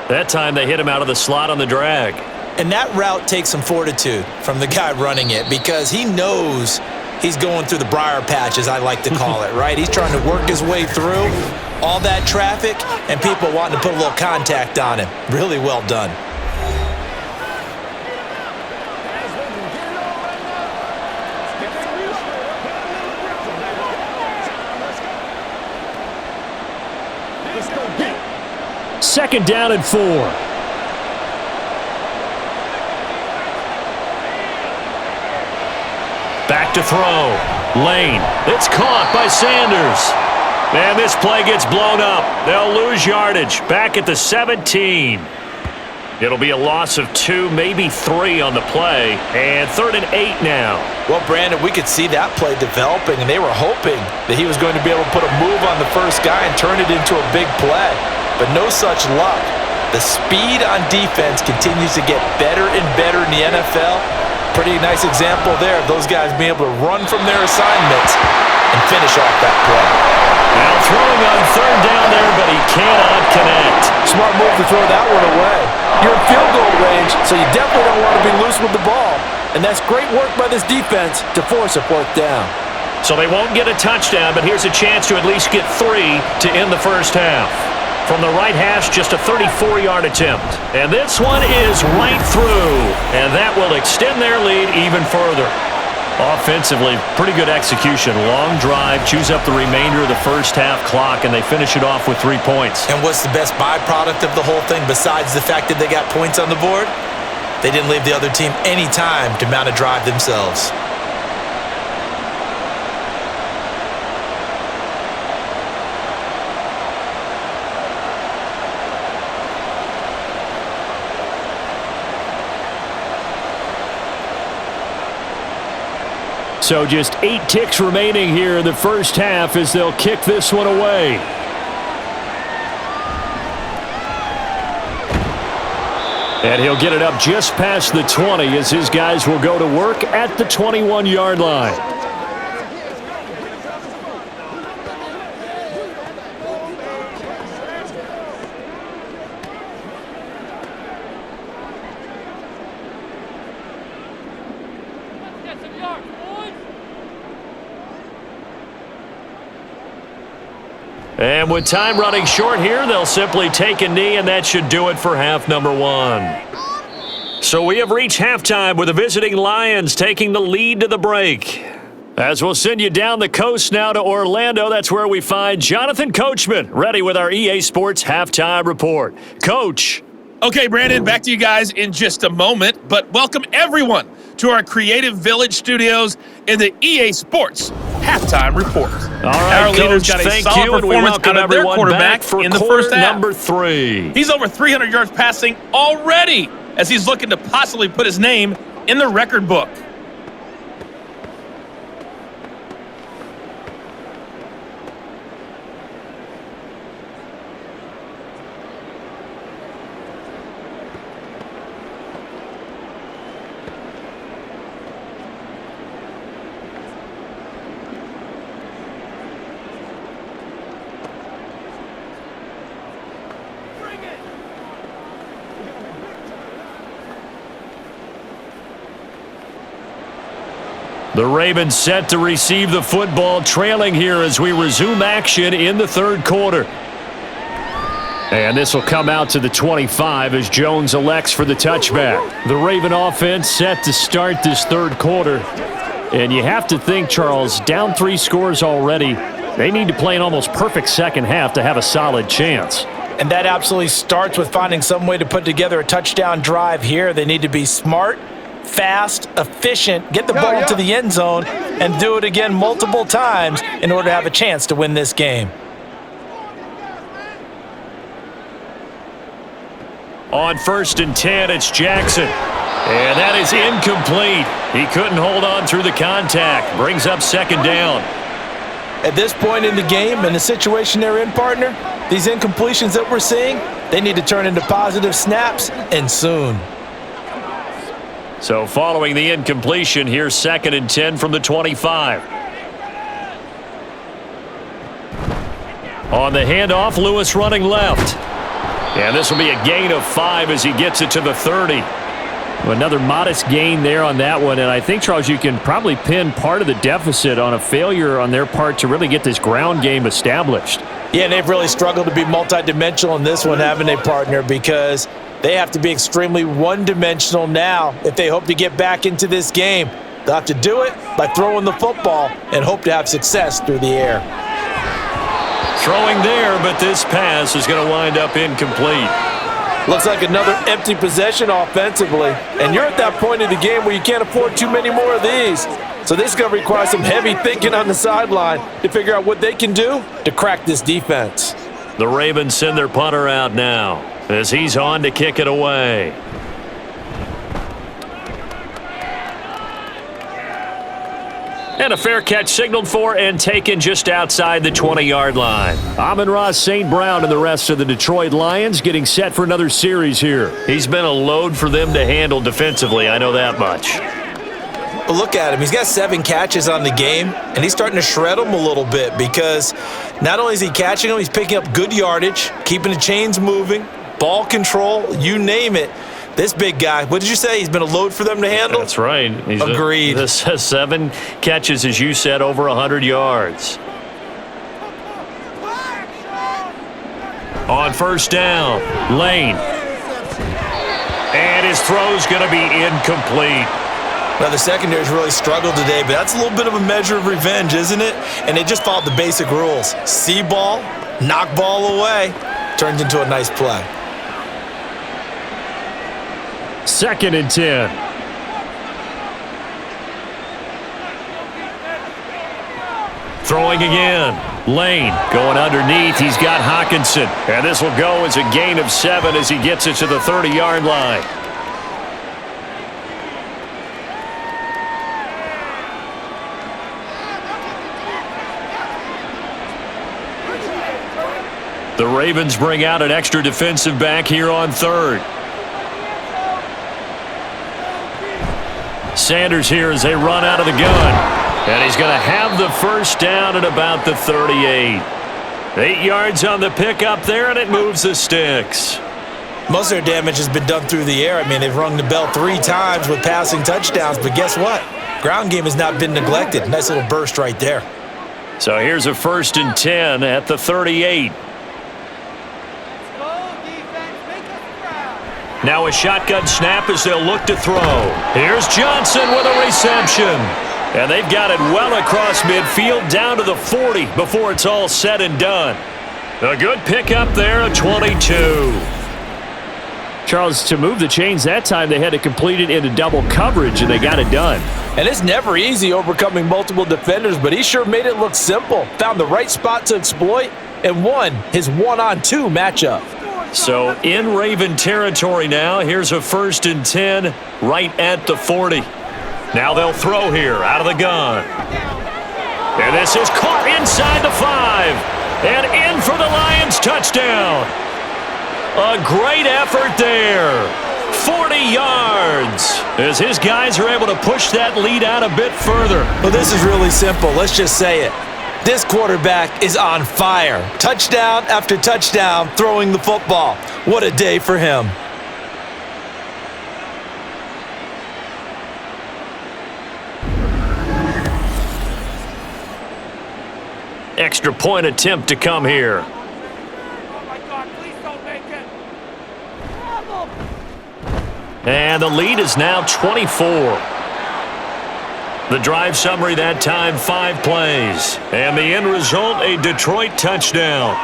That time they hit him out of the slot on the drag. And that route takes some fortitude from the guy running it, because he knows he's going through the briar patch, as I like to call it, right? He's trying to work his way through all that traffic and people wanting to put a little contact on him. Really well done. Second down and 4. Back to throw. Lane. It's caught by Sanders. And this play gets blown up. They'll lose yardage. Back at the 17. It'll be a loss of 2, maybe 3 on the play. And 3rd and 8 now. Well, Brandon, we could see that play developing, and they were hoping that he was going to be able to put a move on the first guy and turn it into a big play. But no such luck. The speed on defense continues to get better and better in the NFL. Pretty nice example there of those guys being able to run from their assignments and finish off that play. Now throwing on 3rd down there, but he cannot connect. Smart move to throw that one away. You're in field goal range, so you definitely don't want to be loose with the ball. And that's great work by this defense to force a 4th down. So they won't get a touchdown, but here's a chance to at least get 3 to end the first half. From the right hash, just a 34-yard attempt. And this one is right through. And that will extend their lead even further. Offensively, pretty good execution. Long drive, chews up the remainder of the first half clock, and they finish it off with 3 points. And what's the best byproduct of the whole thing besides the fact that they got points on the board? They didn't leave the other team any time to mount a drive themselves. So just 8 ticks remaining here in the first half as they'll kick this one away. And he'll get it up just past the 20 as his guys will go to work at the 21-yard line. And with time running short here, they'll simply take a knee, and that should do it for half number one. So we have reached halftime with the visiting Lions taking the lead to the break. As we'll send you down the coast now to Orlando, that's where we find Jonathan Coachman, ready with our EA Sports Halftime Report. Coach. Okay, Brandon, back to you guys in just a moment, but welcome everyone to our Creative Village studios in the EA Sports Halftime Report. All right, our leaders Coach, got a thank solid you, and we performance welcome out of their everyone quarterback back for in the first half. number 3. He's over 300 yards passing already as he's looking to possibly put his name in the record book. The Ravens set to receive the football, trailing here as we resume action in the third quarter. And this will come out to the 25 as Jones elects for the touchback. The Raven offense set to start this third quarter. And you have to think, Charles, down 3 scores already. They need to play an almost perfect second half to have a solid chance. And that absolutely starts with finding some way to put together a touchdown drive here. They need to be smart, fast, efficient, get the ball to the end zone, and do it again multiple times in order to have a chance to win this game. On 1st and 10, it's Jackson. And that is incomplete. He couldn't hold on through the contact. Brings up second down. At this point in the game, in the situation they're in, partner, these incompletions that we're seeing, they need to turn into positive snaps, and soon. So following the incompletion, here's 2nd and 10 from the 25. On the handoff, Lewis running left. And this will be a gain of 5 as he gets it to the 30. Another modest gain there on that one, and I think, Charles, you can probably pin part of the deficit on a failure on their part to really get this ground game established. Yeah, and they've really struggled to be multidimensional in this one, haven't they, partner? Because they have to be extremely one-dimensional now if they hope to get back into this game. They'll have to do it by throwing the football and hope to have success through the air. Throwing there, but this pass is going to wind up incomplete. Looks like another empty possession offensively. And you're at that point in the game where you can't afford too many more of these. So this is going to require some heavy thinking on the sideline to figure out what they can do to crack this defense. The Ravens send their punter out now as he's on to kick it away. And a fair catch signaled for and taken just outside the 20-yard line. Amon-Ra St. Brown and the rest of the Detroit Lions getting set for another series here. He's been a load for them to handle defensively, I know that much. But look at him. He's got 7 catches on the game, and he's starting to shred them a little bit because not only is he catching them, he's picking up good yardage, keeping the chains moving, ball control, you name it. This big guy, what did you say? He's been a load for them to handle? That's right. Agreed. This has 7 catches, as you said, over 100 yards. On 1st down, Lane. And his throw's going to be incomplete. Now, the secondary's really struggled today, but that's a little bit of a measure of revenge, isn't it? And they just followed the basic rules. See ball, knock ball away, turned into a nice play. 2nd and 10. Throwing again. Lane going underneath. He's got Hockenson. And this will go as a gain of 7 as he gets it to the 30-yard line. The Ravens bring out an extra defensive back here on 3rd. Sanders here as they run out of the gun. And he's going to have the first down at about the 38. 8 yards on the pickup there, and it moves the sticks. Most of their damage has been done through the air. I mean, they've rung the bell 3 times with passing touchdowns, but guess what? Ground game has not been neglected. Nice little burst right there. So here's a 1st and 10 at the 38. Now a shotgun snap as they'll look to throw. Here's Johnson with a reception. And they've got it well across midfield down to the 40 before it's all said and done. A good pickup there, a 22. Charles, to move the chains that time, they had to complete it into double coverage, and they got it done. And it's never easy overcoming multiple defenders, but he sure made it look simple. Found the right spot to exploit and won his one-on-2 matchup. So in Raven territory now, here's a 1st and 10 right at the 40. Now they'll throw here out of the gun. And this is caught inside the 5. And in for the Lions touchdown. A great effort there. 40 yards as his guys are able to push that lead out a bit further. Well, this is really simple. Let's just say it. This quarterback is on fire. Touchdown after touchdown throwing the football. What a day for him. Extra point attempt to come here. And the lead is now 24. The drive summary that time, 5 plays. And the end result, a Detroit touchdown.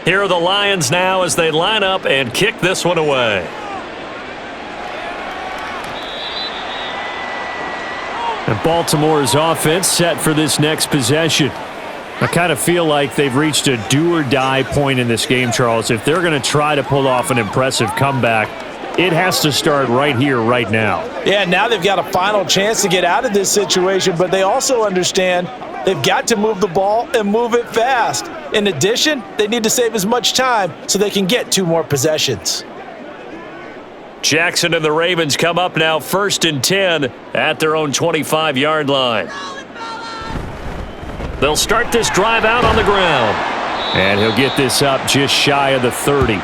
Here are the Lions now as they line up and kick this one away. And Baltimore's offense set for this next possession. I kind of feel like they've reached a do-or-die point in this game, Charles. If they're going to try to pull off an impressive comeback, it has to start right here, right now. Yeah, now they've got a final chance to get out of this situation, but they also understand they've got to move the ball and move it fast. In addition, they need to save as much time so they can get 2 more possessions. Jackson and the Ravens come up now 1st and 10 at their own 25-yard line. They'll start this drive out on the ground. And he'll get this up just shy of the 30.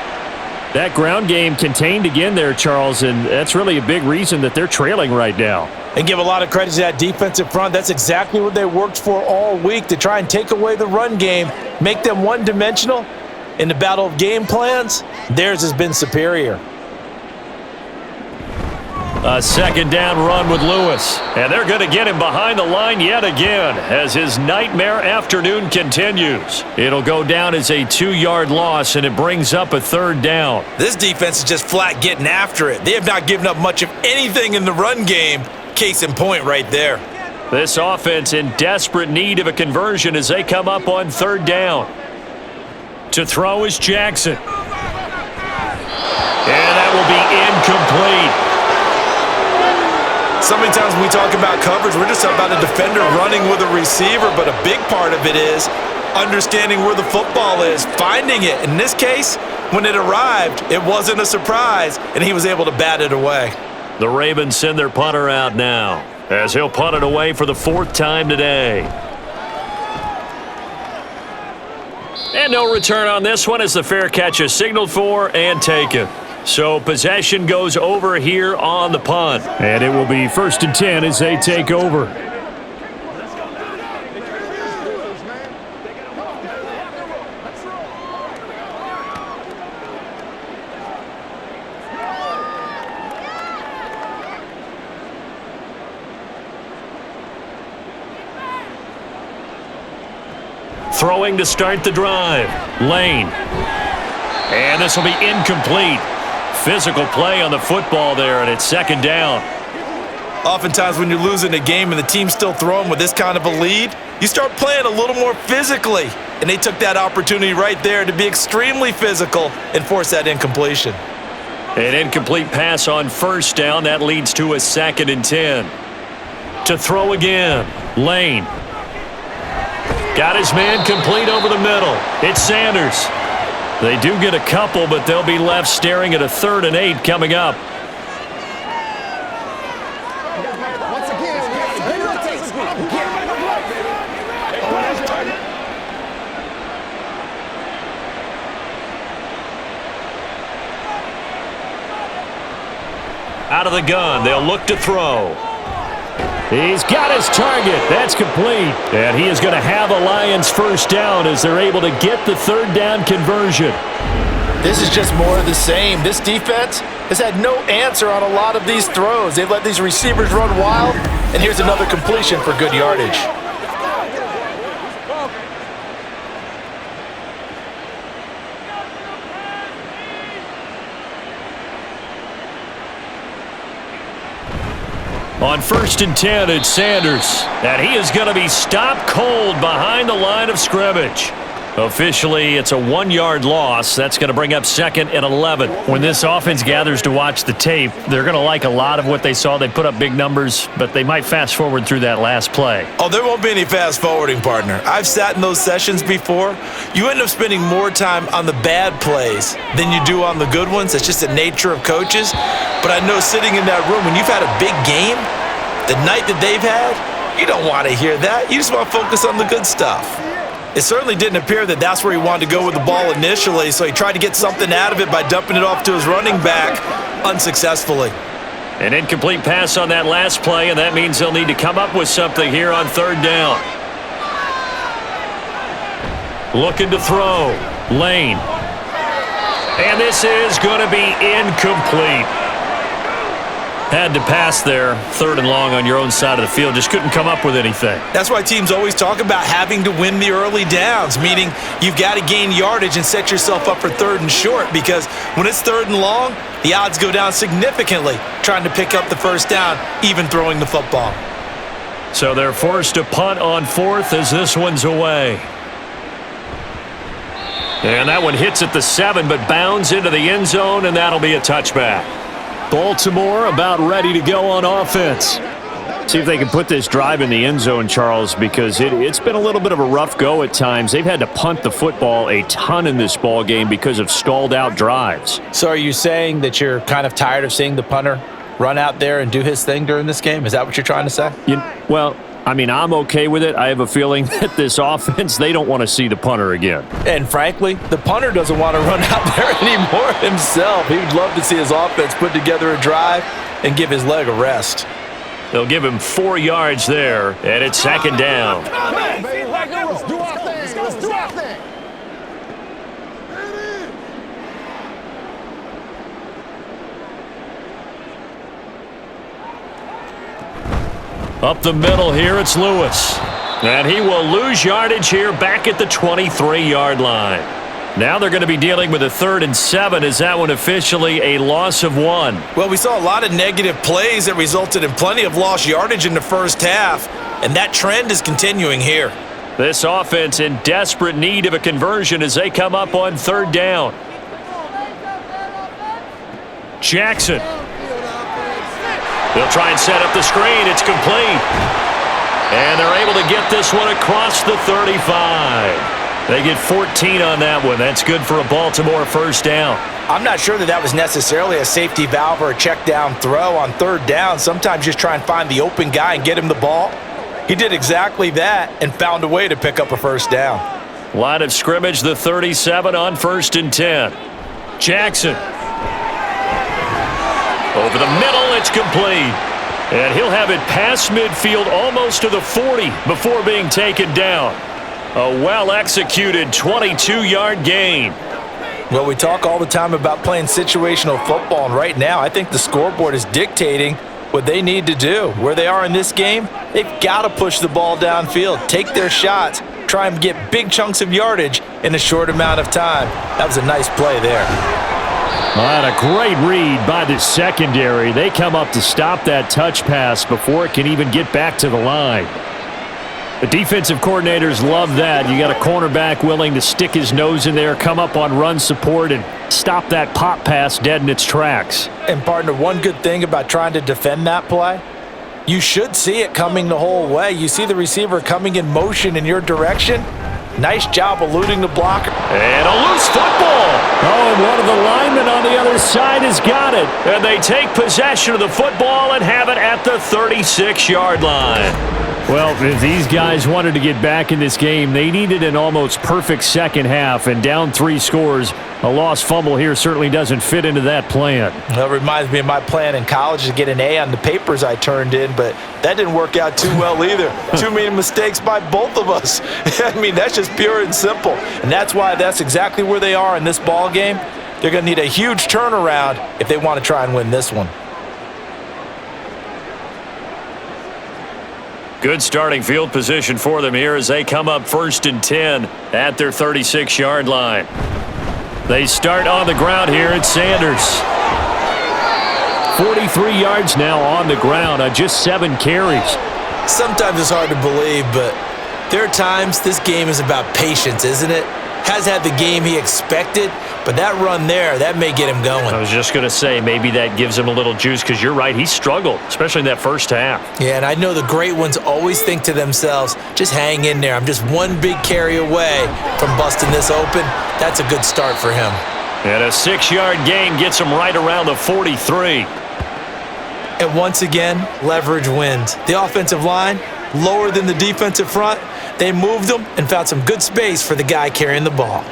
That ground game contained again there, Charles, and that's really a big reason that they're trailing right now. And give a lot of credit to that defensive front. That's exactly what they worked for all week, to try and take away the run game, make them one-dimensional. In the battle of game plans, theirs has been superior. A 2nd down run with Lewis. And they're going to get him behind the line yet again as his nightmare afternoon continues. It'll go down as a 2-yard loss, and it brings up a 3rd down. This defense is just flat getting after it. They have not given up much of anything in the run game. Case in point right there. This offense in desperate need of a conversion as they come up on 3rd down. To throw is Jackson. And that will be incomplete. So many times when we talk about coverage, we're just about a defender running with a receiver, but a big part of it is understanding where the football is, finding it. In this case, when it arrived, it wasn't a surprise, and he was able to bat it away. The Ravens send their punter out now as he'll punt it away for the 4th time today. And no return on this one as the fair catch is signaled for and taken. So possession goes over here on the punt. And it will be 1st and 10 as they take over. Throwing to start the drive. Lane. And this will be incomplete. Physical play on the football there, and it's 2nd down. Oftentimes when you're losing a game and the team's still throwing with this kind of a lead, you start playing a little more physically. And they took that opportunity right there to be extremely physical and force that incompletion. An incomplete pass on 1st down. That leads to a 2nd and 10. To throw again. Lane. Got his man complete over the middle. It's Sanders. They do get a couple, but they'll be left staring at a 3rd and 8 coming up. Out of the gun, they'll look to throw. He's got his target. That's complete. And he is going to have a Lions first down as they're able to get the 3rd down conversion. This is just more of the same. This defense has had no answer on a lot of these throws. They've let these receivers run wild, and here's another completion for good yardage. On 1st and 10, it's Sanders. And he is going to be stopped cold behind the line of scrimmage. Officially, it's a 1-yard loss. That's going to bring up 2nd and 11. When this offense gathers to watch the tape, they're going to like a lot of what they saw. They put up big numbers, but they might fast forward through that last play. Oh, there won't be any fast forwarding, partner. I've sat in those sessions before. You end up spending more time on the bad plays than you do on the good ones. That's just the nature of coaches. But I know sitting in that room, when you've had a big game, the night that they've had, you don't want to hear that. You just want to focus on the good stuff. It certainly didn't appear that that's where he wanted to go with the ball initially, so he tried to get something out of it by dumping it off to his running back unsuccessfully. An incomplete pass on that last play, and that means they'll need to come up with something here on 3rd down. Looking to throw. Lane. And this is going to be incomplete. Had to pass there, 3rd and long on your own side of the field. Just couldn't come up with anything. That's why teams always talk about having to win the early downs, meaning you've got to gain yardage and set yourself up for 3rd and short, because when it's 3rd and long, the odds go down significantly trying to pick up the first down, even throwing the football. So they're forced to punt on 4th as this one's away. And that one hits at the 7, but bounds into the end zone, and that'll be a touchback. Baltimore about ready to go on offense. See if they can put this drive in the end zone, Charles, because it's been a little bit of a rough go at times. They've had to punt the football a ton in this ball game because of stalled out drives. So are you saying that you're kind of tired of seeing the punter run out there and do his thing during this game? Is that what you're trying to say? Well, I mean, I'm okay with it. I have a feeling that this offense, they don't want to see the punter again. And frankly, the punter doesn't want to run out there anymore himself. He would love to see his offense put together a drive and give his leg a rest. They'll give him 4 yards there, and it's 2nd down. Let's do our thing. Let's do our thing. Up the middle here, it's Lewis. And he will lose yardage here back at the 23-yard line. Now they're going to be dealing with a 3rd and 7. Is that one officially a loss of 1? Well, we saw a lot of negative plays that resulted in plenty of lost yardage in the first half, and that trend is continuing here. This offense in desperate need of a conversion as they come up on 3rd down. Jackson. They'll try and set up the screen. It's complete. And they're able to get this one across the 35. They get 14 on that one. That's good for a Baltimore first down. I'm not sure that was necessarily a safety valve or a check down throw on 3rd down. Sometimes just try and find the open guy and get him the ball. He did exactly that and found a way to pick up a first down. Line of scrimmage, the 37 on 1st and 10. Jackson. Over the middle, it's complete. And he'll have it past midfield almost to the 40 before being taken down. A well-executed 22-yard gain. Well, we talk all the time about playing situational football, and right now I think the scoreboard is dictating what they need to do. Where they are in this game, they've got to push the ball downfield, take their shots, try and get big chunks of yardage in a short amount of time. That was a nice play there. And a great read by the secondary. They come up to stop that touch pass before it can even get back to the line. The defensive coordinators love that. You got a cornerback willing to stick his nose in there, come up on run support, and stop that pop pass dead in its tracks. And partner, one good thing about trying to defend that play, you should see it coming the whole way. You see the receiver coming in motion in your direction. Nice job eluding the blocker. And a loose football. Oh, and one of the linemen on the other side has got it. And they take possession of the football and have it at the 36-yard line. Well, if these guys wanted to get back in this game, they needed an almost perfect second half, and down 3 scores. A lost fumble here certainly doesn't fit into that plan. That reminds me of my plan in college to get an A on the papers I turned in, but that didn't work out too well either. Too many mistakes by both of us. I mean, that's just pure and simple. And that's why that's exactly where they are in this ball game. They're going to need a huge turnaround if they want to try and win this one. Good starting field position for them here as they come up 1st and 10 at their 36-yard line. They start on the ground here at Sanders. 43 yards now on the ground on just 7 carries. Sometimes it's hard to believe, but there are times this game is about patience, isn't it? Has had the game he expected, but that run there, that may get him going. I was just going to say, maybe that gives him a little juice because you're right, he struggled, especially in that first half. Yeah, and I know the great ones always think to themselves, just hang in there. I'm just one big carry away from busting this open. That's a good start for him. And a 6-yard gain gets him right around the 43. And once again, leverage wins. The offensive line, lower than the defensive front. They moved them and found some good space for the guy carrying the ball.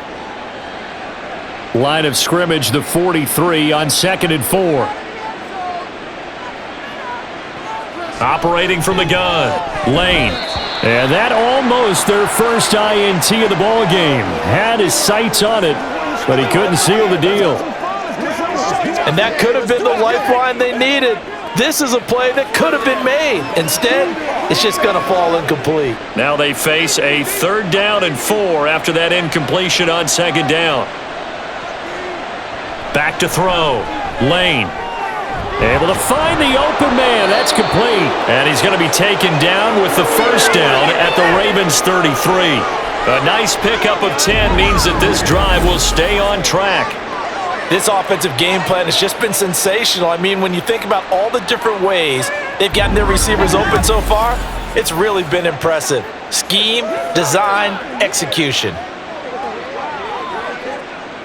Line of scrimmage, the 43 on 2nd and 4. Operating from the gun, Lane. And that almost their first INT of the ball game. Had his sights on it, but he couldn't seal the deal. And that could have been the lifeline they needed. This is a play that could have been made. Instead, it's just going to fall incomplete. Now they face a 3rd down and 4 after that incompletion on 2nd down. Back to throw. Lane. Able to find the open man. That's complete. And he's going to be taken down with the 1st down at the Ravens 33. A nice pickup of 10 means that this drive will stay on track. This offensive game plan has just been sensational. I mean, when you think about all the different ways they've gotten their receivers open so far, it's really been impressive. Scheme, design, execution.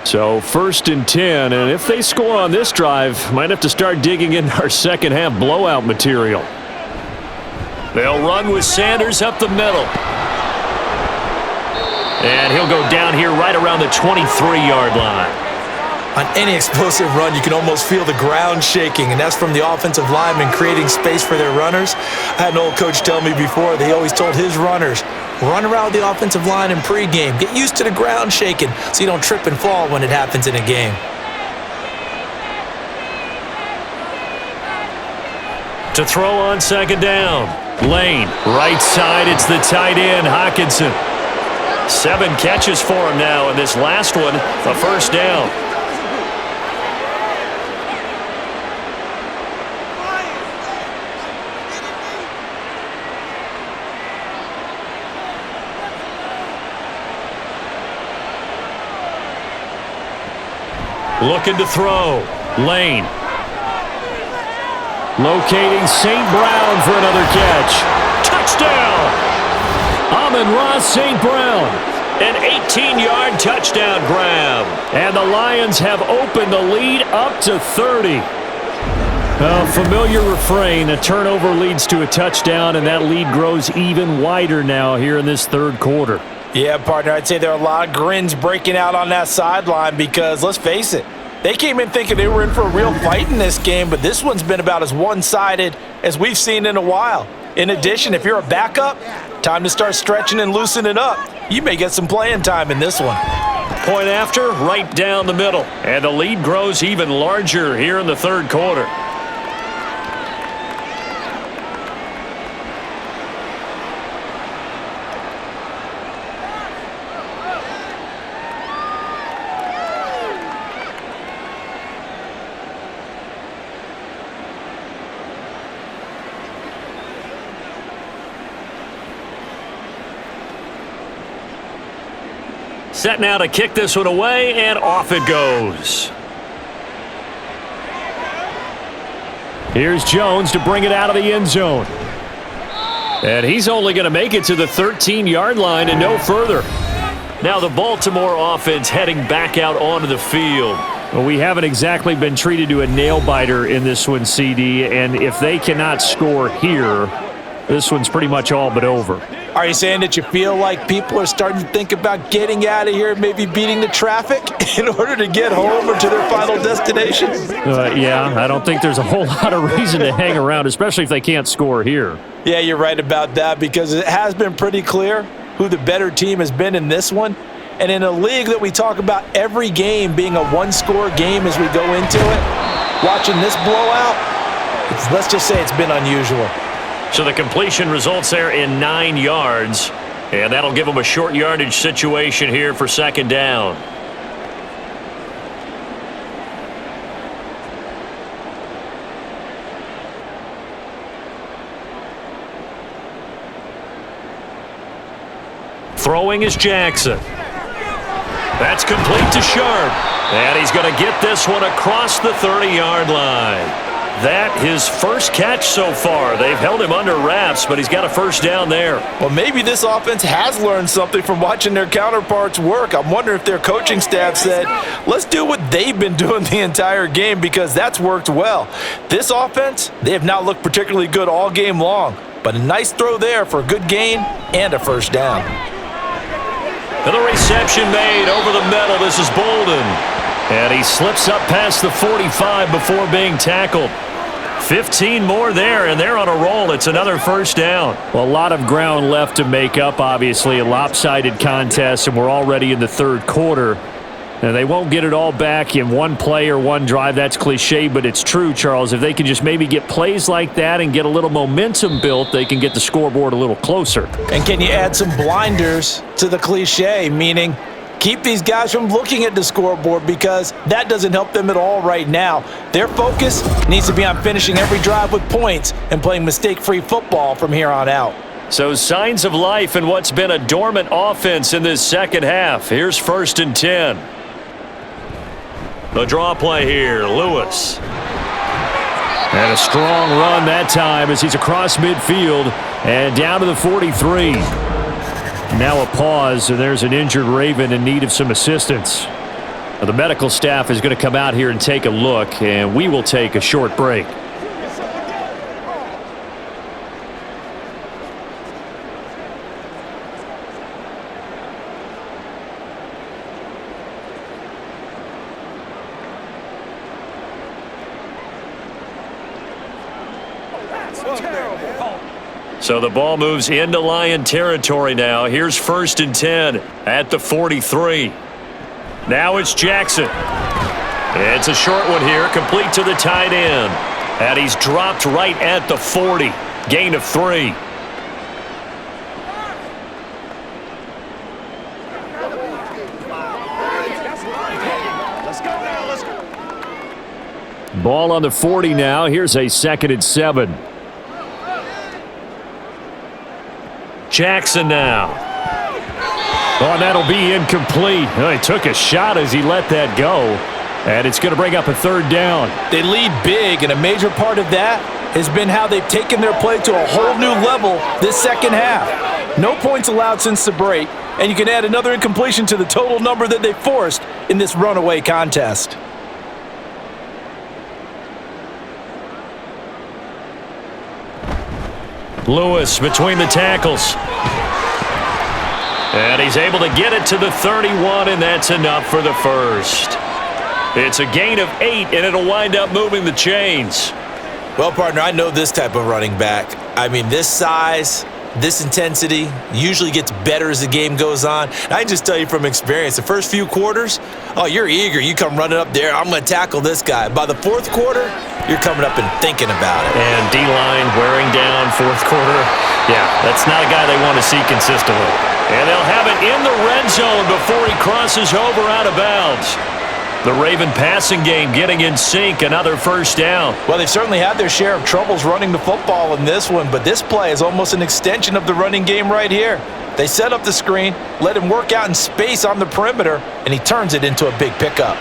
So 1st and 10, and if they score on this drive, might have to start digging in our second half blowout material. They'll run with Sanders up the middle. And he'll go down here right around the 23-yard line. On any explosive run, you can almost feel the ground shaking, and that's from the offensive linemen creating space for their runners. I had an old coach tell me before, they always told his runners, run around the offensive line in pregame. Get used to the ground shaking so you don't trip and fall when it happens in a game. To throw on 2nd down. Lane, right side, it's the tight end, Hockenson. 7 catches for him now, and this last one, a 1st down. Looking to throw. Lane. Locating St. Brown for another catch. Touchdown! Amon-Ra St. Brown. An 18-yard touchdown grab. And the Lions have opened the lead up to 30. A familiar refrain. A turnover leads to a touchdown, and that lead grows even wider now here in this 3rd quarter. Yeah, partner, I'd say there are a lot of grins breaking out on that sideline because, let's face it, they came in thinking they were in for a real fight in this game, but this one's been about as one-sided as we've seen in a while. In addition, if you're a backup, time to start stretching and loosening up. You may get some playing time in this one. Point after, right down the middle. And the lead grows even larger here in the 3rd quarter. Set now to kick this one away, and off it goes. Here's Jones to bring it out of the end zone. And he's only going to make it to the 13-yard line and no further. Now the Baltimore offense heading back out onto the field. Well, we haven't exactly been treated to a nail-biter in this one, CD, and if they cannot score here, this one's pretty much all but over. Are you saying that you feel like people are starting to think about getting out of here, maybe beating the traffic in order to get home or to their final destination? Yeah, I don't think there's a whole lot of reason to hang around, especially if they can't score here. Yeah, you're right about that because it has been pretty clear who the better team has been in this one. And in a league that we talk about every game being a one-score game as we go into it, watching this blowout, let's just say it's been unusual. So the completion results there in 9 yards, and that'll give them a short yardage situation here for second down. Throwing is Jackson. That's complete to Sharp, and he's going to get this one across the 30-yard line. That his first catch so far. They've held him under wraps, but he's got a first down there. Well, maybe this offense has learned something from watching their counterparts work. I'm wondering if their coaching staff said, let's do what they've been doing the entire game because that's worked well. This offense, they have not looked particularly good all game long, but a nice throw there for a good gain and a first down. And the reception made over the middle. This is Bolden. And he slips up past the 45 before being tackled. 15 more there, and they're on a roll. It's another first down. Well, a lot of ground left to make up, obviously. A lopsided contest, and we're already in the third quarter. And they won't get it all back in one play or one drive. That's cliche, but it's true, Charles. If they can just maybe get plays like that and get a little momentum built, they can get the scoreboard a little closer. And can you add some blinders to the cliche, meaning keep these guys from looking at the scoreboard because that doesn't help them at all right now. Their focus needs to be on finishing every drive with points and playing mistake-free football from here on out. So signs of life in what's been a dormant offense in this second half. Here's 1st and 10. The draw play here, Lewis. And a strong run that time as he's across midfield and down to the 43. Now a pause, and there's an injured Raven in need of some assistance. Now the medical staff is going to come out here and take a look, and we will take a short break. So the ball moves into Lion territory now. Here's 1st and 10 at the 43. Now it's Jackson. It's a short one here, complete to the tight end. And he's dropped right at the 40. Gain of 3. Ball on the 40 now. Here's a 2nd and 7. Jackson now. Oh, and that'll be incomplete. Oh, he took a shot as he let that go. And it's going to bring up a 3rd down. They lead big, and a major part of that has been how they've taken their play to a whole new level this second half. No points allowed since the break, and you can add another incompletion to the total number that they forced in this runaway contest. Lewis between the tackles. And he's able to get it to the 31, and that's enough for the first. It's a gain of 8, and it'll wind up moving the chains. Well, partner, I know this type of running back. I mean, this size, this intensity usually gets better as the game goes on. And I can just tell you from experience, the first few quarters, oh, you're eager. You come running up there, I'm going to tackle this guy. By the 4th quarter, you're coming up and thinking about it. And D-line wearing down 4th quarter. Yeah, that's not a guy they want to see consistently. And they'll have it in the red zone before he crosses over out of bounds. The Raven passing game getting in sync, another first down. Well, they've certainly had their share of troubles running the football in this one, but this play is almost an extension of the running game right here. They set up the screen, let him work out in space on the perimeter, and he turns it into a big pickup.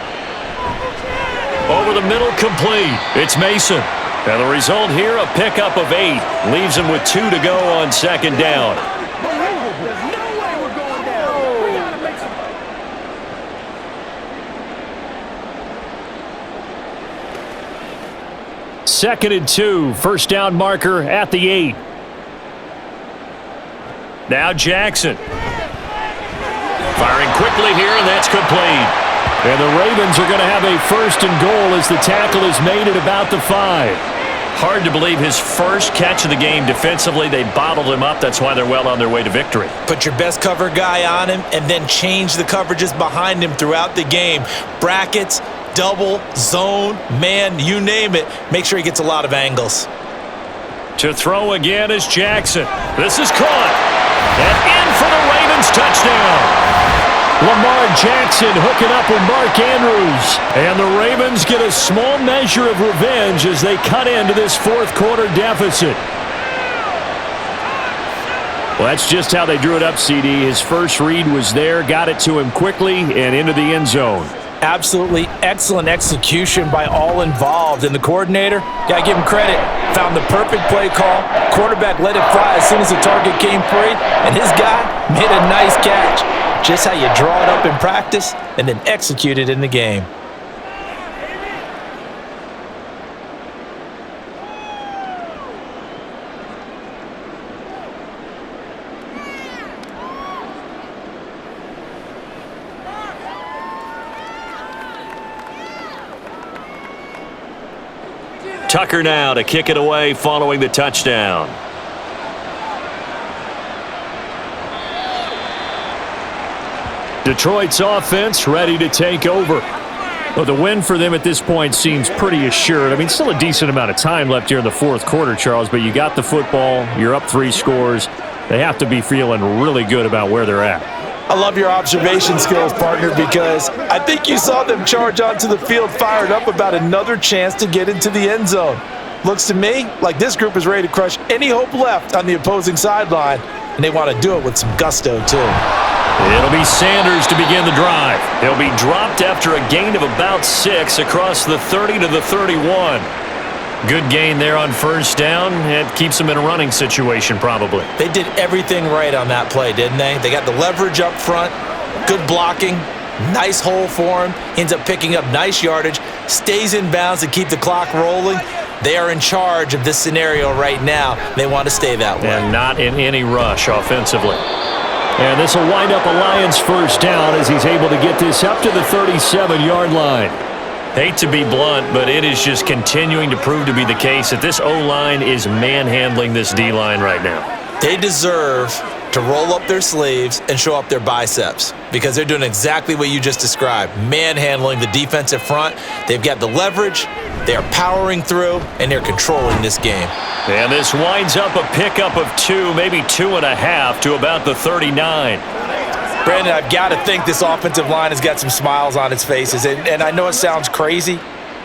Over the middle, complete. It's Mason. And the result here, a pickup of 8. Leaves him with 2 to go on second down. There's no way we're going down. We gotta make some 2nd and 2. First down marker at the 8. Now Jackson. Firing quickly here, and that's complete. And the Ravens are going to have a 1st and goal as the tackle is made at about the 5. Hard to believe his first catch of the game defensively. They bottled him up. That's why they're well on their way to victory. Put your best cover guy on him and then change the coverages behind him throughout the game. Brackets, double, zone, man, you name it. Make sure he gets a lot of angles. To throw again is Jackson. This is caught. And in for the Ravens touchdown. Lamar Jackson hooking up with Mark Andrews. And the Ravens get a small measure of revenge as they cut into this 4th quarter deficit. Well, that's just how they drew it up, CD. His first read was there, got it to him quickly, and into the end zone. Absolutely excellent execution by all involved. And the coordinator, got to give him credit, found the perfect play call. Quarterback let it fly as soon as the target came free, and his guy made a nice catch. Just how you draw it up in practice and then execute it in the game. Tucker now to kick it away following the touchdown. Detroit's offense ready to take over. Well, the win for them at this point seems pretty assured. I mean, still a decent amount of time left here in the 4th quarter, Charles, but you got the football, you're up 3 scores. They have to be feeling really good about where they're at. I love your observation skills, partner, because I think you saw them charge onto the field fired up about another chance to get into the end zone. Looks to me like this group is ready to crush any hope left on the opposing sideline, and they want to do it with some gusto, too. It'll be Sanders to begin the drive. He'll be dropped after a gain of about 6 across the 30 to the 31. Good gain there on first down. It keeps them in a running situation probably. They did everything right on that play, didn't they? They got the leverage up front, good blocking, nice hole for him. He ends up picking up nice yardage, stays in bounds to keep the clock rolling. They are in charge of this scenario right now. They want to stay that way. And not in any rush offensively. And this will wind up a Lions 1st down as he's able to get this up to the 37-yard line. Hate to be blunt, but it is just continuing to prove to be the case that this O-line is manhandling this D-line right now. They deserve to roll up their sleeves and show up their biceps because they're doing exactly what you just described, manhandling the defensive front. They've got the leverage, they're powering through, and they're controlling this game. And this winds up a pickup of 2, maybe 2.5 to about the 39. Brandon, I've got to think this offensive line has got some smiles on its faces, and I know it sounds crazy,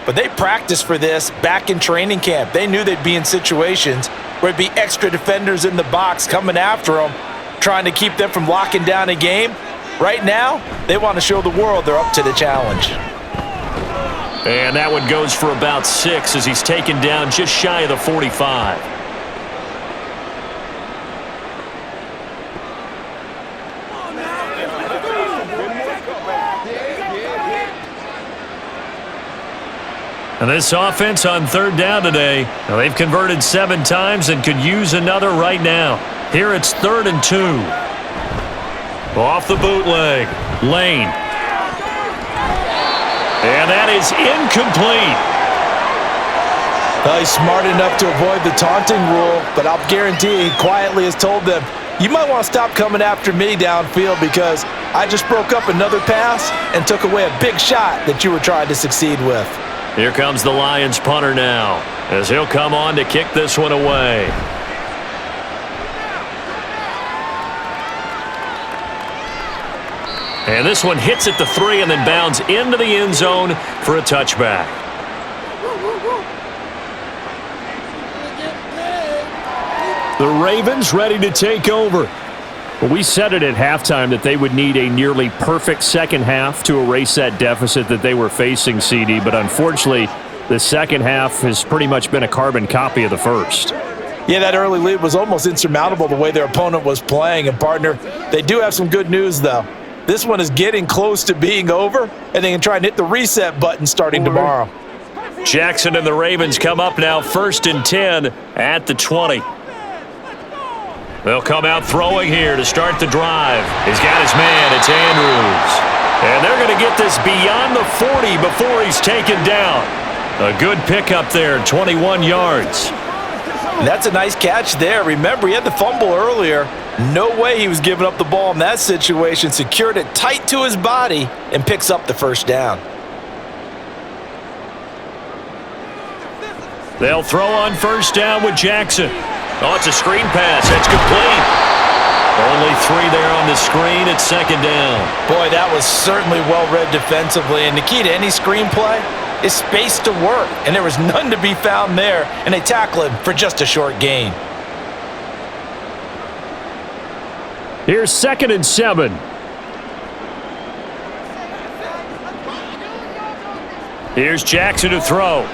but they practiced for this back in training camp. They knew they'd be in situations where it'd be extra defenders in the box coming after them, trying to keep them from locking down a game. Right now, they want to show the world they're up to the challenge. And that one goes for about 6 as he's taken down just shy of the 45. And this offense on 3rd down today, well, they've converted 7 times and could use another right now. Here it's 3rd and 2. Off the bootleg, Lane. And that is incomplete. Well, he's smart enough to avoid the taunting rule, but I'll guarantee he quietly has told them, you might want to stop coming after me downfield because I just broke up another pass and took away a big shot that you were trying to succeed with. Here comes the Lions punter now as he'll come on to kick this one away. And this one hits at the 3 and then bounds into the end zone for a touchback. The Ravens ready to take over. Well, we said it at halftime that they would need a nearly perfect second half to erase that deficit that they were facing, CD, but unfortunately, the second half has pretty much been a carbon copy of the first. Yeah, that early lead was almost insurmountable the way their opponent was playing. And, partner, they do have some good news, though. This one is getting close to being over, and they can try and hit the reset button starting tomorrow. Jackson and the Ravens come up now 1st and 10 at the 20. They'll come out throwing here to start the drive. He's got his man. It's Andrews. And they're going to get this beyond the 40 before he's taken down. A good pickup there, 21 yards. That's a nice catch there. Remember, he had the fumble earlier. No way he was giving up the ball in that situation. Secured it tight to his body and picks up the first down. They'll throw on first down with Jackson. Oh, it's a screen pass. That's complete. Only 3 there on the screen. It's 2nd down. Boy, that was certainly well-read defensively. And the key to any screenplay is space to work. And there was none to be found there. And they tackle him for just a short gain. Here's 2nd and 7. Here's Jackson to throw.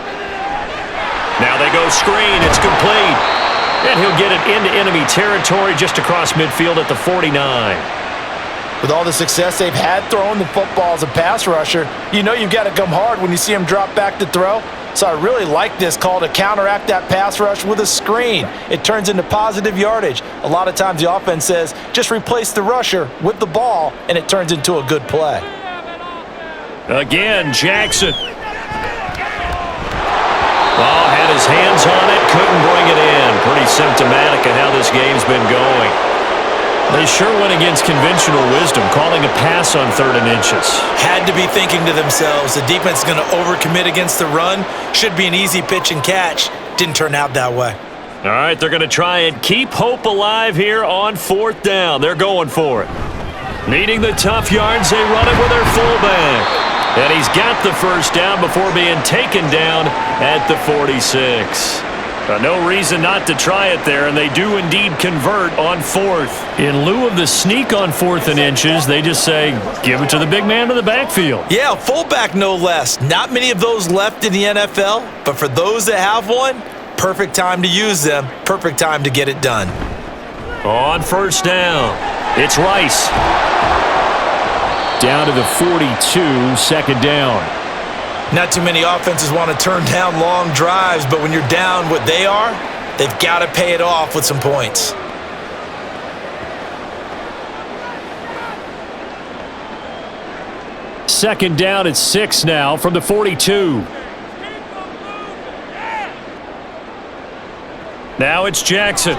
Now they go screen. It's complete. And he'll get it into enemy territory just across midfield at the 49. With all the success they've had throwing the football as a pass rusher, you know you've got to come hard when you see him drop back to throw. So I really like this call to counteract that pass rush with a screen. It turns into positive yardage. A lot of times the offense says, just replace the rusher with the ball, and it turns into a good play. Again, Jackson. Oh, had his hands on it, couldn't bring it in. Pretty symptomatic of how this game's been going. They sure went against conventional wisdom, calling a pass on 3rd and inches. Had to be thinking to themselves, the defense is going to overcommit against the run. Should be an easy pitch and catch. Didn't turn out that way. All right, they're going to try and keep hope alive here on 4th down. They're going for it. Needing the tough yards, they run it with their fullback. And he's got the first down before being taken down at the 46. No reason not to try it there, and they do indeed convert on 4th. In lieu of the sneak on 4th and inches, they just say, give it to the big man in the backfield. Yeah, fullback no less. Not many of those left in the NFL, but for those that have one, perfect time to use them, perfect time to get it done. On first down, it's Rice. Down to the 42, 2nd down. Not too many offenses want to turn down long drives, but when you're down what they are, they've got to pay it off with some points. Second down at 6 now from the 42. Now it's Jackson.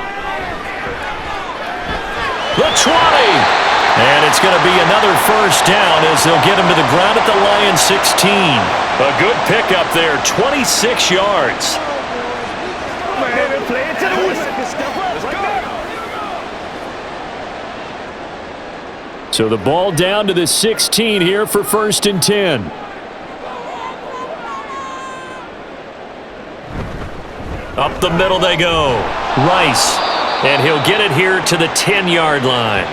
The 20. And it's going to be another first down as they'll get him to the ground at the Lions 16. A good pickup there, 26 yards. So the ball down to the 16 here for 1st and 10. Up the middle they go. Rice. And he'll get it here to the 10-yard line.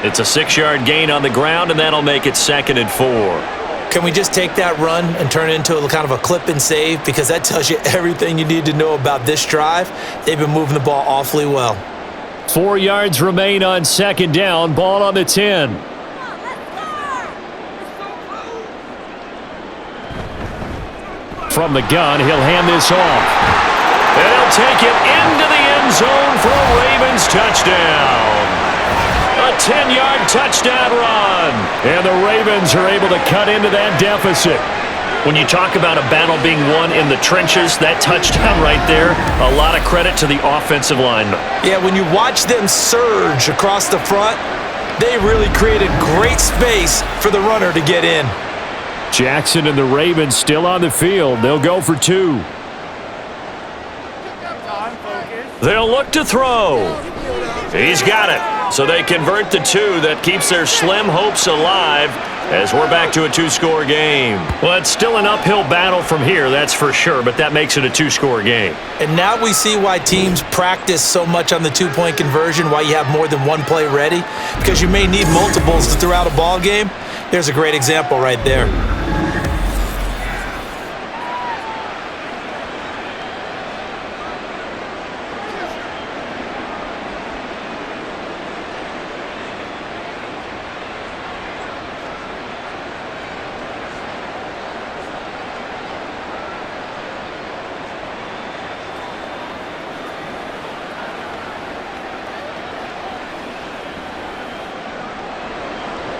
It's a 6-yard gain on the ground, and that'll make it 2nd and 4. Can we just take that run and turn it into a kind of a clip and save? Because that tells you everything you need to know about this drive. They've been moving the ball awfully well. 4 yards remain on 2nd down. Ball on the 10. From the gun, he'll hand this off. And he'll take it into the end zone for a Ravens touchdown. A 10-yard touchdown run. And the Ravens are able to cut into that deficit. When you talk about a battle being won in the trenches, that touchdown right there, a lot of credit to the offensive linemen. Yeah, when you watch them surge across the front, they really created great space for the runner to get in. Jackson and the Ravens still on the field. They'll go for 2. They'll look to throw. He's got it. So they convert the 2. That keeps their slim hopes alive as we're back to a 2-score game. Well, it's still an uphill battle from here, that's for sure, but that makes it a 2-score game. And now we see why teams practice so much on the 2-point conversion, why you have more than one play ready, because you may need multiples to throw out a ball game. There's a great example right there.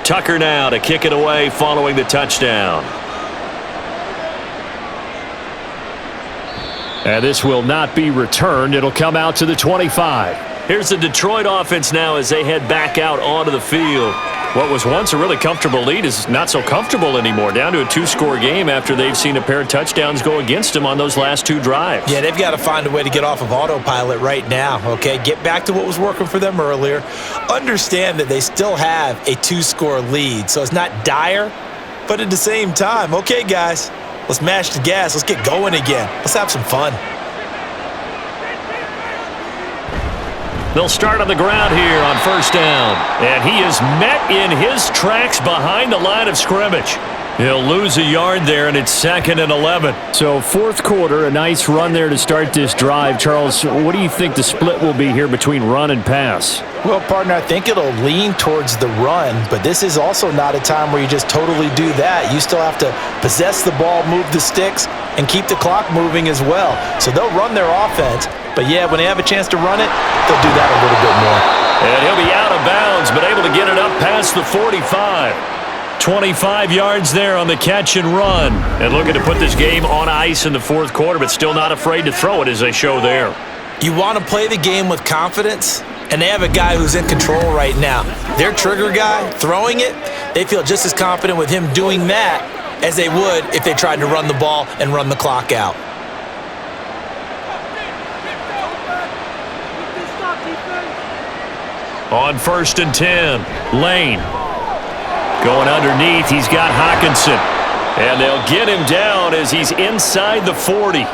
Tucker now to kick it away following the touchdown. And this will not be returned. It'll come out to the 25. Here's the Detroit offense now as they head back out onto the field. What was once a really comfortable lead is not so comfortable anymore. Down to a 2-score game after they've seen a pair of touchdowns go against them on those last 2 drives. Yeah, they've got to find a way to get off of autopilot right now, okay? Get back to what was working for them earlier. Understand that they still have a 2-score lead, so it's not dire, but at the same time, okay, guys, let's mash the gas. Let's get going again. Let's have some fun. They'll start on the ground here on first down. And he is met in his tracks behind the line of scrimmage. He'll lose a yard there, and it's 2nd and 11. So fourth quarter, a nice run there to start this drive. Charles, what do you think the split will be here between run and pass? Well, partner, I think it'll lean towards the run, but this is also not a time where you just totally do that. You still have to possess the ball, move the sticks, and keep the clock moving as well. So they'll run their offense, but yeah, when they have a chance to run it, they'll do that a little bit more. And he'll be out of bounds, but able to get it up past the 45. 25 yards there on the catch and run. And looking to put this game on ice in the fourth quarter, but still not afraid to throw it as they show there. You want to play the game with confidence, and they have a guy who's in control right now. Their trigger guy, throwing it, they feel just as confident with him doing that as they would if they tried to run the ball and run the clock out. On 1st and 10, Lane. Going underneath, he's got Hockenson. And they'll get him down as he's inside the 40.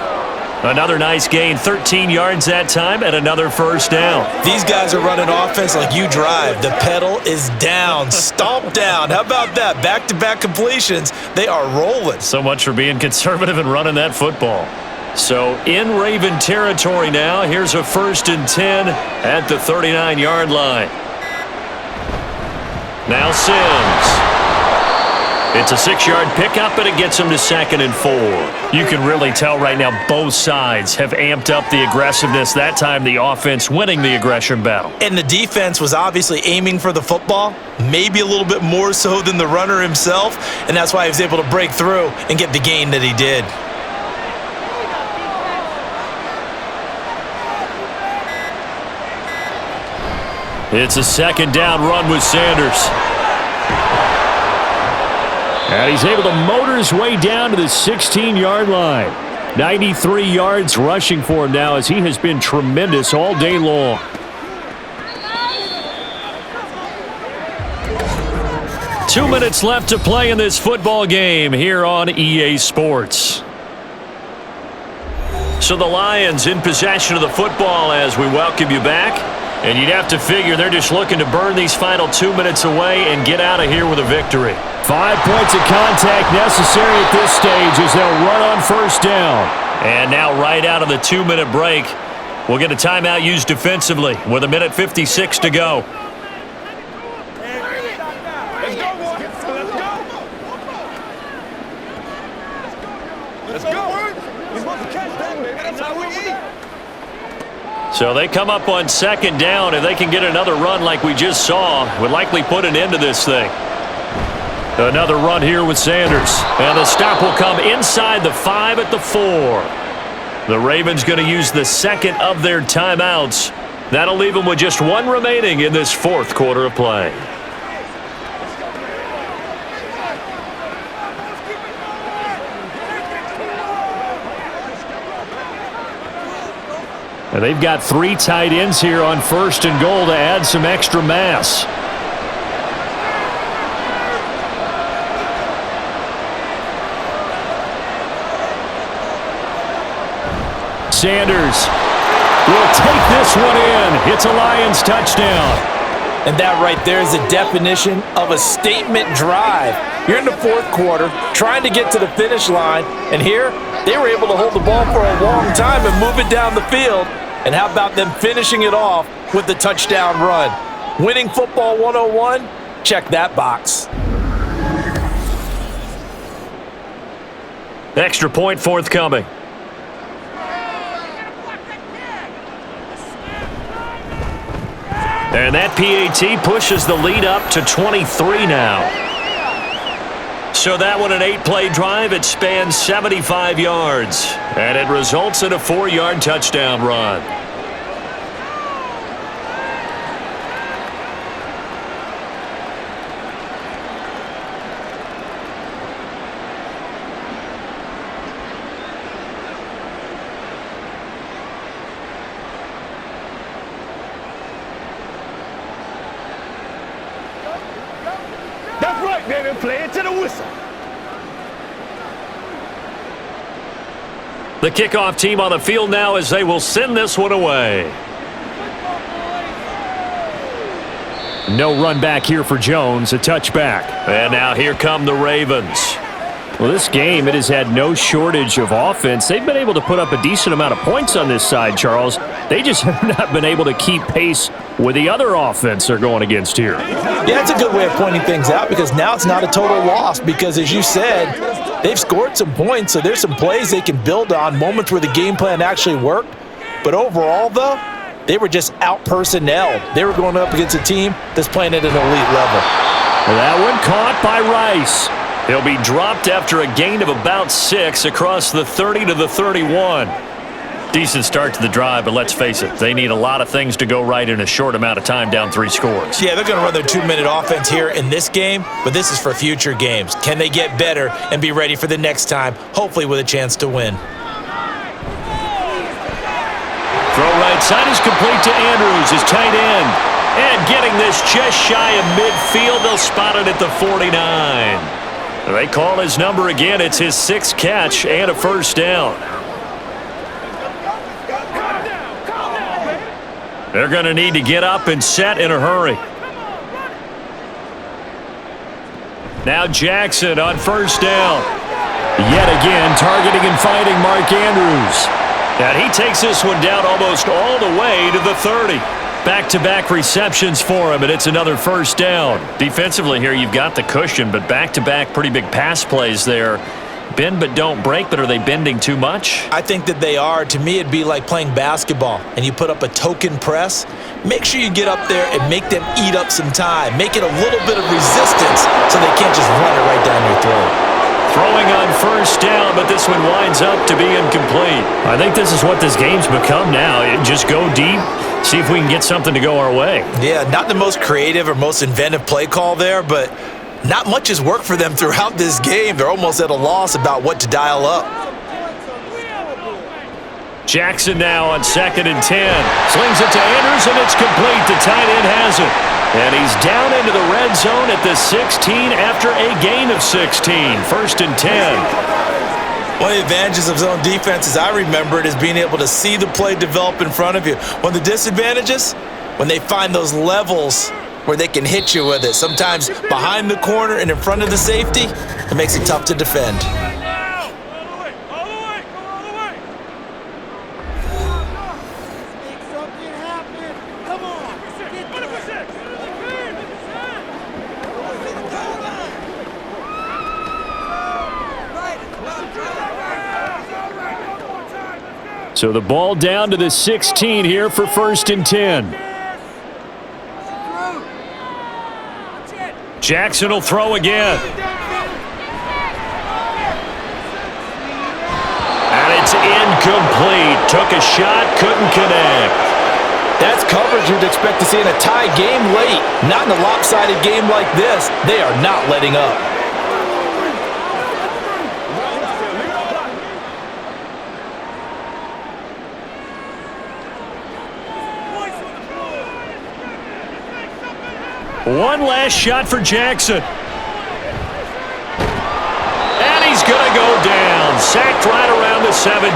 Another nice gain, 13 yards that time, and another first down. These guys are running offense like you drive. The pedal is down, stomp down. How about that? Back-to-back completions. They are rolling. So much for being conservative and running that football. So in Raven territory now, here's a 1st and 10 at the 39-yard line. Now Sims. It's a 6-yard pickup, and it gets him to 2nd and 4. You can really tell right now both sides have amped up the aggressiveness. That time the offense winning the aggression battle. And the defense was obviously aiming for the football, maybe a little bit more so than the runner himself, and that's why he was able to break through and get the gain that he did. It's a 2nd down run with Sanders. And he's able to motor his way down to the 16-yard line. 93 yards rushing for him now as he has been tremendous all day long. Two minutes left to play in this football game here on EA Sports. So the Lions in possession of the football as we welcome you back. And you'd have to figure they're just looking to burn these final 2 minutes away and get out of here with a victory. 5 points of contact necessary at this stage as they'll run on first down. And now right out of the 2-minute break, we'll get a timeout used defensively with 1:56 to go. So they come up on 2nd down. If they can get another run like we just saw, would likely put an end to this thing. Another run here with Sanders. And the stop will come inside the 5 at the 4. The Ravens going to use the 2nd of their timeouts. That'll leave them with just 1 remaining in this fourth quarter of play. And they've got 3 tight ends here on 1st and goal to add some extra mass. Sanders will take this one in. It's a Lions touchdown. And that right there is the definition of a statement drive. You're in the fourth quarter, trying to get to the finish line, and here they were able to hold the ball for a long time and move it down the field. And how about them finishing it off with the touchdown run? Winning football 101? Check that box. Extra point forthcoming. And that PAT pushes the lead up to 23 now. So that one, an 8-play drive. It spans 75 yards. And it results in a 4-yard touchdown run. That's right, baby. Play it to the whistle. The kickoff team on the field now as they will send this one away. No run back here for Jones, a touchback. And now here come the Ravens. Well, this game, it has had no shortage of offense. They've been able to put up a decent amount of points on this side, Charles. They just have not been able to keep pace with the other offense they're going against here. Yeah, that's a good way of pointing things out because now it's not a total loss because, as you said, they've scored some points, so there's some plays they can build on, moments where the game plan actually worked. But overall, though, they were just out-personnelled. They were going up against a team that's playing at an elite level. Well, that one caught by Rice. He'll be dropped after a gain of about 6 across the 30 to the 31. Decent start to the drive, but let's face it, they need a lot of things to go right in a short amount of time down 3 scores. Yeah, they're going to run their 2-minute offense here in this game, but this is for future games. Can they get better and be ready for the next time, hopefully with a chance to win? Throw right side is complete to Andrews, his tight end. And getting this just shy of midfield, they'll spot it at the 49. They call his number again. It's his 6th catch and a first down. They're going to need to get up and set in a hurry. Now Jackson on first down. Yet again, targeting and finding Mark Andrews. And he takes this one down almost all the way to the 30. Back-to-back receptions for him, and it's another first down. Defensively here, you've got the cushion, but back-to-back pretty big pass plays there. Bend but don't break, but are they bending too much? I think that they are. To me, it'd be like playing basketball, and you put up a token press. Make sure you get up there and make them eat up some time. Make it a little bit of resistance so they can't just run it right down your throat. Throwing on first down, but this one winds up to be incomplete. I think this is what this game's become now. Just go deep, see if we can get something to go our way. Yeah, not the most creative or most inventive play call there, but not much has worked for them throughout this game. They're almost at a loss about what to dial up. Jackson now on 2nd and 10. Slings it to Andrews, and it's complete. The tight end has it. And he's down into the red zone at the 16 after a gain of 16. 1st and 10. One of the advantages of zone defense, as I remember it, is being able to see the play develop in front of you. One of the disadvantages, when they find those levels where they can hit you with it. Sometimes behind the corner and in front of the safety, it makes it tough to defend. So the ball down to the 16 here for 1st and 10. Jackson will throw again. And it's incomplete. Took a shot, couldn't connect. That's coverage you'd expect to see in a tie game late. Not in a lopsided game like this. They are not letting up. One last shot for Jackson. And he's going to go down. Sacked right around the 17.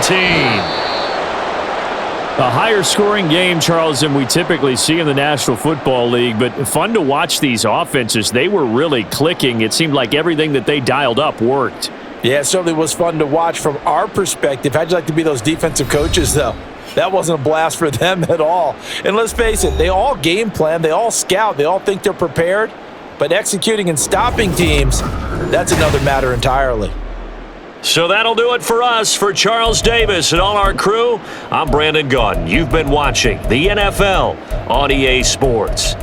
A higher scoring game, Charles, than we typically see in the National Football League, but fun to watch these offenses. They were really clicking. It seemed like everything that they dialed up worked. Yeah, it certainly was fun to watch from our perspective. How'd you like to be those defensive coaches, though? That wasn't a blast for them at all. And let's face it, they all game plan, they all scout, they all think they're prepared. But executing and stopping teams, that's another matter entirely. So that'll do it for us. For Charles Davis and all our crew, I'm Brandon Gaudin. You've been watching the NFL on EA Sports.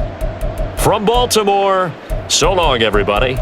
From Baltimore, so long, everybody.